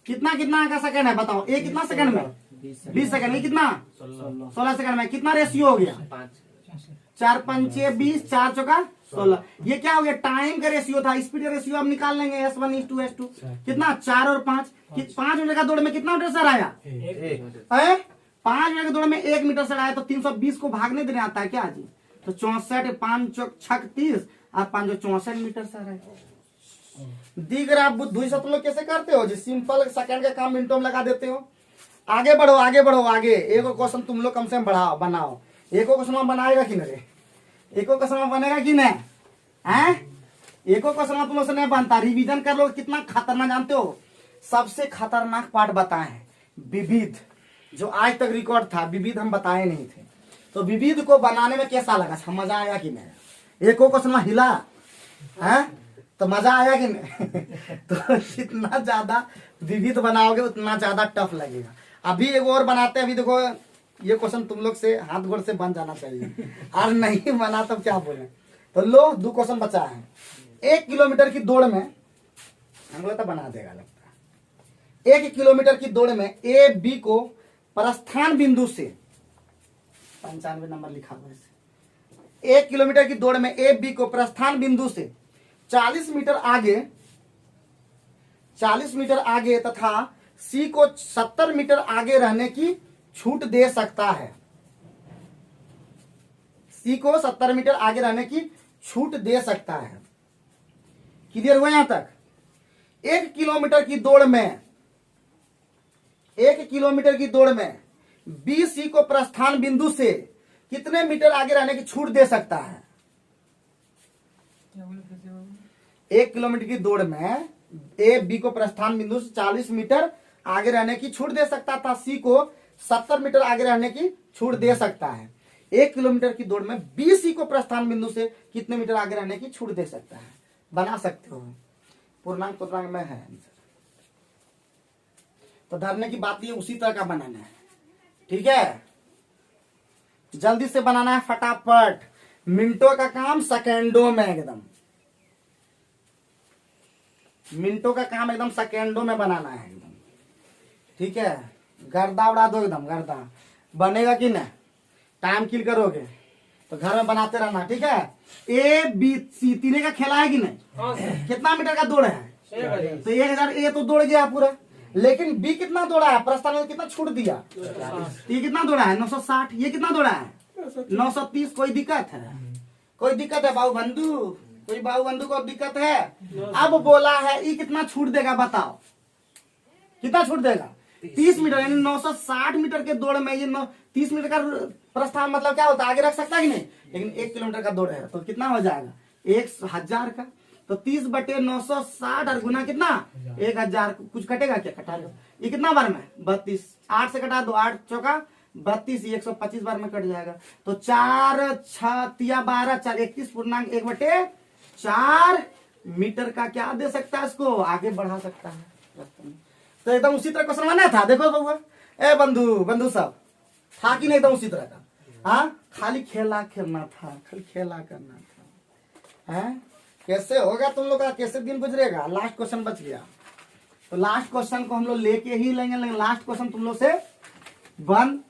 कितना कितना का सेकंड है बताओ। ए कितना सेकंड में? 20 सेकंड में। कितना? 16 सेकंड में। कितना रेशियो हो गया? 4 पंचे 20, 4 चौका 16। ये क्या हो गया? टाइम का रेशियो था। स्पीड रेशियो अब निकाल लेंगे, S1:2 S2। कितना? 4 और 5। 5 मिनट का दौड़ में कितना मीटर से आया? 5 मिनट की दौड़ में 1 मीटर से आया, तो 320 को भागने देने आता है क्या जी? तो 64, 5 चौक 36 और 5 64 मीटर से आ रहा है। दिख रहा है बुद्धू से तुम लोग कैसे करते हो जी? सिंपल सेकंड का काम मिनटों में लगा देते हो। आगे बढ़ो आगे बढ़ो आगे। एक क्वेश्चन तुम लोग कम से कम बढ़ाओ, बनाओ। एको क्वेश्चन बनाएगा कि नहीं? एको क्वेश्चन बनेगा कि नहीं? हैं? एको क्वेश्चन तुम लोग से नहीं बनता। रिवीजन कर लो। कितना खतरनाक जानते हो? सबसे खतरनाक पार्ट बताए विविध, जो आज तक रिकॉर्ड था। विविध हम बताए नहीं थे, तो विविध को बनाने में कैसा लगा? मजा आया कि नहीं? एको क्वेश्चन हिला है तो मजा आया कि नहीं? तो जितना ज्यादा विविध बनाओगे उतना ज्यादा टफ लगेगा। अभी एक और बनाते हैं। अभी देखो ये क्वेश्चन तुम लोग से हाथ गोड़ से बन जाना चाहिए, और नहीं बना तो क्या बोले। तो लो 2 क्वेश्चन बचा है। 1 किलोमीटर की दौड़ में, हमको लगता बना देगा लगता है। 1 किलोमीटर की दौड़ में ए बी को प्रस्थान बिंदु से, 95 नंबर लिखा हुआ है। 1 किलोमीटर की दौड़ में ए बी को प्रस्थान बिंदु से 40 मीटर आगे तथा सी को 70 मीटर आगे रहने की छूट दे सकता है। सी को 70 मीटर आगे रहने की छूट दे सकता है। क्लियर हुआ यहां तक? 1 किलोमीटर की दौड़ में, 1 किलोमीटर की दौड़ में बी सी को प्रस्थान बिंदु से कितने मीटर आगे रहने की छूट दे सकता है? 1 किलोमीटर की दौड़ में ए बी को प्रस्थान बिंदु से 40 मीटर आगे रहने की छूट दे सकता था। सी को 70 मीटर आगे रहने की छूट दे सकता है। 1 किलोमीटर की दौड़ में बी सी को प्रस्थान बिंदु से कितने मीटर आगे रहने की छूट दे सकता है? बना सकते हो, पूर्णांक में है आंसर। तो धरने की बात ये उसी तरह का बनाना है। ठीक है, जल्दी से बनाना है फटाफट, मिनटों का काम सेकेंडों में, एकदम मिनटों का काम एकदम सेकेंडों में बनाना है एकदम। ठीक है, गर्दा उड़ा दो एकदम, गर्दा बनेगा कि नहीं, टाइम किल करोगे तो घर में बनाते रहना। ठीक है, ए बी सी तीने का खेला है कि नहीं, हाँ सर, कितना मीटर का दौड़ है, 6,000, तो 1000 ए तो दौड़ गया पूरा, लेकिन बी कितना दौड़ा है, प्रस्थान में कितना छूट दिया, 960, ये कितना दौड़ा है 960, ये कितना दौड़ा है 930। कोई दिक्कत है, कोई दिक्कत है बाबू बंधु, कोई बाबू बंधु को दिक्कत है। अब बोला है ये कितना छूट देगा, बताओ कितना छूट देगा, 30 मीटर, यानी 960 मीटर के दौड़ में ये 30 मीटर का प्रस्थान मतलब क्या होता है, आगे रख सकता है कि नहीं, लेकिन 1 किलोमीटर का दौड़ है तो कितना हो जाएगा 1000 का, तो 30/960 और गुना कितना 1000, कुछ कटेगा क्या, कटा लो, ये कितना बार में 32, 8 से कटा दो, 8 चौका 32, 125 बार में कट जाएगा, तो 4 6 तिया 12 4 31.1/4 मीटर का क्या दे सकता है, इसको आगे बढ़ा सकता है। तो एकदम उसी तरह क्वेश्चन बना था, देखो बउआ, ए बंधु सब था कि नहीं, एकदम उसी तरह का, हाँ खाली खेला खेलना था, खाली खेला करना था, हैं कैसे होगा तुम लोग का, कैसे दिन गुजरेगा, लास्ट क्वेश्चन बच गया, तो लास्ट क्वेश्चन को हम लोग लेके ही लेंगे, लेकिन लास्ट क्वेश्चन तुम लोग से बन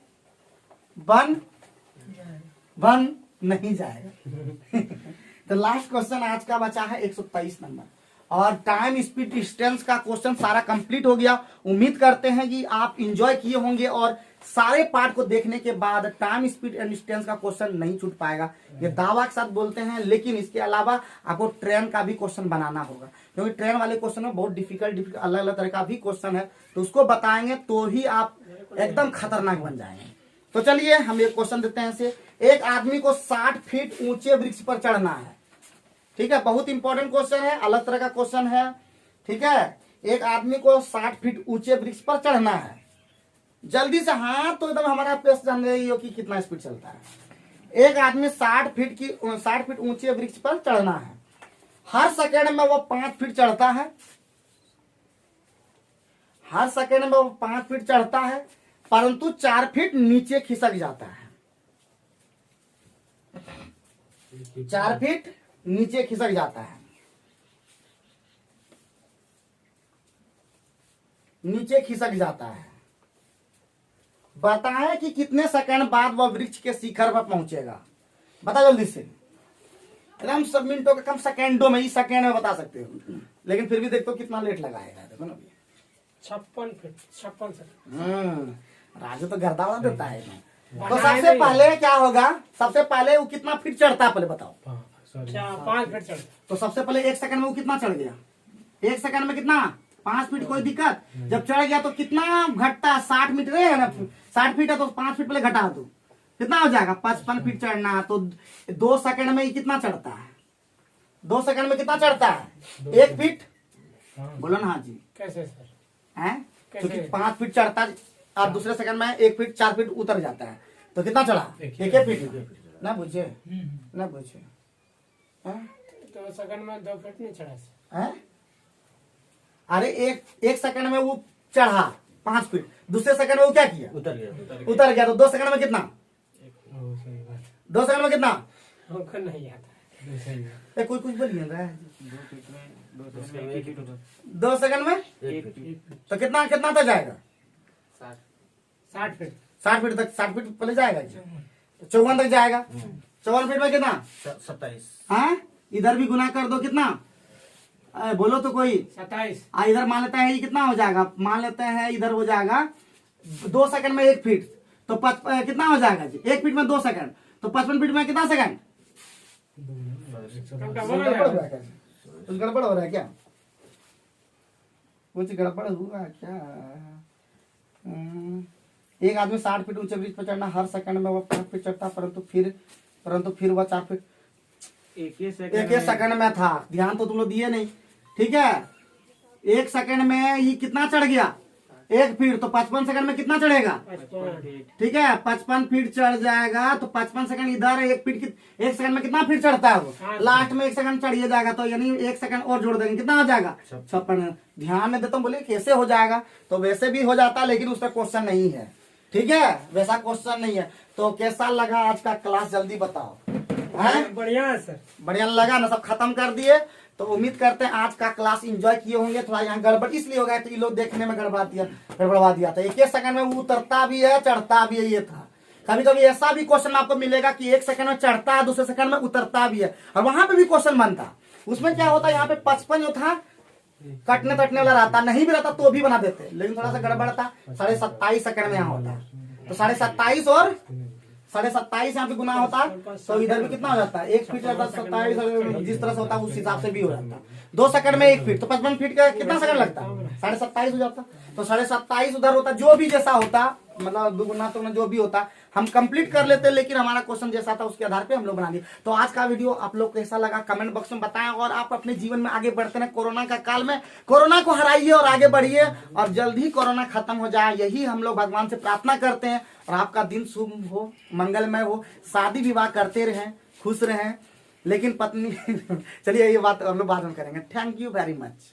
नहीं जाएगा। तो लास्ट क्वेश्चन आज का बचा है 123 नंबर, और टाइम स्पीड डिस्टेंस का क्वेश्चन सारा कंप्लीट हो गया। उम्मीद करते हैं कि आप इंजॉय किए होंगे, और सारे पार्ट को देखने के बाद टाइम स्पीड एंड डिस्टेंस का क्वेश्चन नहीं छूट पाएगा, ये दावा के साथ बोलते हैं। लेकिन इसके अलावा आपको ट्रेन का भी क्वेश्चन बनाना होगा, क्योंकि ट्रेन वाले क्वेश्चन में बहुत डिफिकल्ट अलग अलग तरह का भी क्वेश्चन है, तो उसको बताएंगे तो ही आप एकदम खतरनाक बन जाएंगे। तो चलिए हम एक क्वेश्चन देते हैं इसे, एक आदमी को 60 फीट ऊंचे वृक्ष पर चढ़ना है। ठीक है, बहुत इंपॉर्टेंट क्वेश्चन है, अलग तरह का क्वेश्चन है। ठीक है, एक आदमी को 60 फीट ऊंचे वृक्ष पर चढ़ना है, जल्दी से, हाँ तो एकदम हमारा पेस जान रही हो कि कितना स्पीड चलता है। एक आदमी 60 फीट ऊंचे वृक्ष पर चढ़ना है, हर सेकंड में वो 5 फीट चढ़ता है, हर सेकंड में वो 5 फीट चढ़ता है, परंतु 4 फीट नीचे खिसक जाता है, 4 फीट नीचे खिसक जाता है, नीचे खिसक जाता है। बताएं कि कितने सेकंड बाद वह वृक्ष के शिखर पर पहुंचेगा, बता जल्दी से, एकदम सब मिनटों का कम, सेकंडों में ही, सेकंड में बता सकते हो, लेकिन फिर भी देखो कितना लेट लगाएगा, देखो ना 56 फीट 56 सेकंड। राजू तो गर्दावड़ा देता है ना। तो सबसे पहले क्या होगा, सबसे पहले वो कितना फीट चढ़ता है पहले बताओ, क्या 5 फीट चढ़, तो सबसे पहले 1 सेकंड में वो कितना चढ़ गया, 1 सेकंड में कितना 5 फीट, कोई दिक्कत, जब चढ़ गया तो कितना घटता, 60 मीटर है ना, 60 फीट है तो 5 फीट पहले घटा दो, कितना हो जाएगा 55 फीट चढ़ना, तो 2 सेकंड में ये कितना चढ़ता है, 2 सेकंड में कितना चढ़ता है 1 फीट, बोलो ना हाँ जी, कैसे सर, है कैसे? क्योंकि 5 फीट चढ़ता है और दूसरे सेकंड में 1 फीट 4 फीट उतर जाता है, तो कितना चढ़ा 1 फीट ना, बुझे ना बुझे, तो सेकंड में 2 फीट नहीं चढ़ा सर, हैं? अरे एक सेकंड में वो चढ़ा 5 फीट, दूसरे सेकंड में वो क्या किया, उतर गया, तो 2 सेकंड में कितना, 2 सेकंड में कितना, हमको नहीं आता है। कोई कुछ बोलिए ना, 2 2 सेकंड में तो कितना कितना तक जाएगा, 60 फीट, 60 फीट तक, 60 फीट पहले जाएगा जी, तो 54 तक जाएगा, 54 फीट में कितना 27, हाँ, इधर भी गुना कर दो कितना, बोलो तो कोई, 27, इधर मान लेते हैं ये कितना हो जाएगा, मान लेते हैं इधर हो जाएगा 2 सेकंड में 1 फीट, तो कितना हो जाएगा जी, 1 फीट में 2 सेकंड, तो 55 फीट में कितना सेकंड, कुछ गड़बड़ हो रहा है क्या, कुछ गड़बड़ हुआ क्या। एक आदमी 60 फीट ऊंचे वृक्ष पर चढ़ना, हर सेकंड में वो 5 फीट चढ़ता, परंतु फिर वह 4 फीट एक ही सेकंड में था, ध्यान तो तुम लोग दिए नहीं। ठीक है, 1 सेकंड में ये कितना चढ़ गया 1 फीट, तो 55 सेकंड में कितना चढ़ेगा, 55, ठीक है 55 फीट चढ़ जाएगा, तो 55 सेकंड इधर, 1 फीट 1 सेकंड में कितना फीट चढ़ता है वो, लास्ट में 1 सेकंड चढ़िए जाएगा, तो यानी 1 सेकंड और जोड़ देंगे, कितना हो जाएगा 56। ध्यान में देता हूँ, बोले कैसे हो जाएगा, तो वैसे भी हो जाता है, लेकिन उसका क्वेश्चन नहीं है। ठीक है, वैसा क्वेश्चन नहीं है। तो कैसा लगा आज का क्लास, जल्दी बताओ। हैं? बढ़िया है सर। बढ़िया लगा ना, सब खत्म कर दिए। तो उम्मीद करते हैं आज का क्लास एंजॉय किए होंगे। थोड़ा यहाँ गड़बड़ इसलिए हो गया तो ये लोग देखने में गड़बड़वा दिया था। एक सेकंड में वो उतरता भी है चढ़ता भी है, ये था। कभी कभी ऐसा भी क्वेश्चन आपको मिलेगा कि एक सेकंड में चढ़ता है, दूसरे सेकंड में उतरता भी है, और वहां पे भी क्वेश्चन बनता। उसमें क्या होता है, यहाँ पे 55 जो था कटने तटने वाला रहता, नहीं भी रहता तो भी बना देते, लेकिन थोड़ा सा गड़बड़ था। 27.5 सेकंड में यहाँ होता, तो 27.5 और 27.5 यहाँ पे गुना होता, तो इधर भी कितना हो जाता है, 1 फीट रहता, 27 जिस तरह से होता है उस हिसाब से भी हो जाता। 2 सेकंड में 1 फीट, तो 55 फीट का कितना सेकंड लगता, 27.5 हो जाता। तो 27.5 उधर होता, जो भी जैसा होता, मतलब दुगुना तो जो भी होता हम कंप्लीट कर लेते, लेकिन हमारा क्वेश्चन जैसा था उसके आधार पे हम लोग बना दिए। तो आज का वीडियो आप लोग कैसा लगा कमेंट बॉक्स में बताएं, और आप अपने जीवन में आगे बढ़ते हैं। कोरोना का काल में कोरोना को हराइए और आगे बढ़िए, और जल्द ही कोरोना खत्म हो जाए, यही हम लोग भगवान से प्रार्थना करते हैं। और आपका दिन शुभ हो, मंगलमय हो, शादी विवाह करते रहें, खुश रहें, लेकिन पत्नी चलिए ये बात हम लोग बाद में करेंगे। Thank you very much.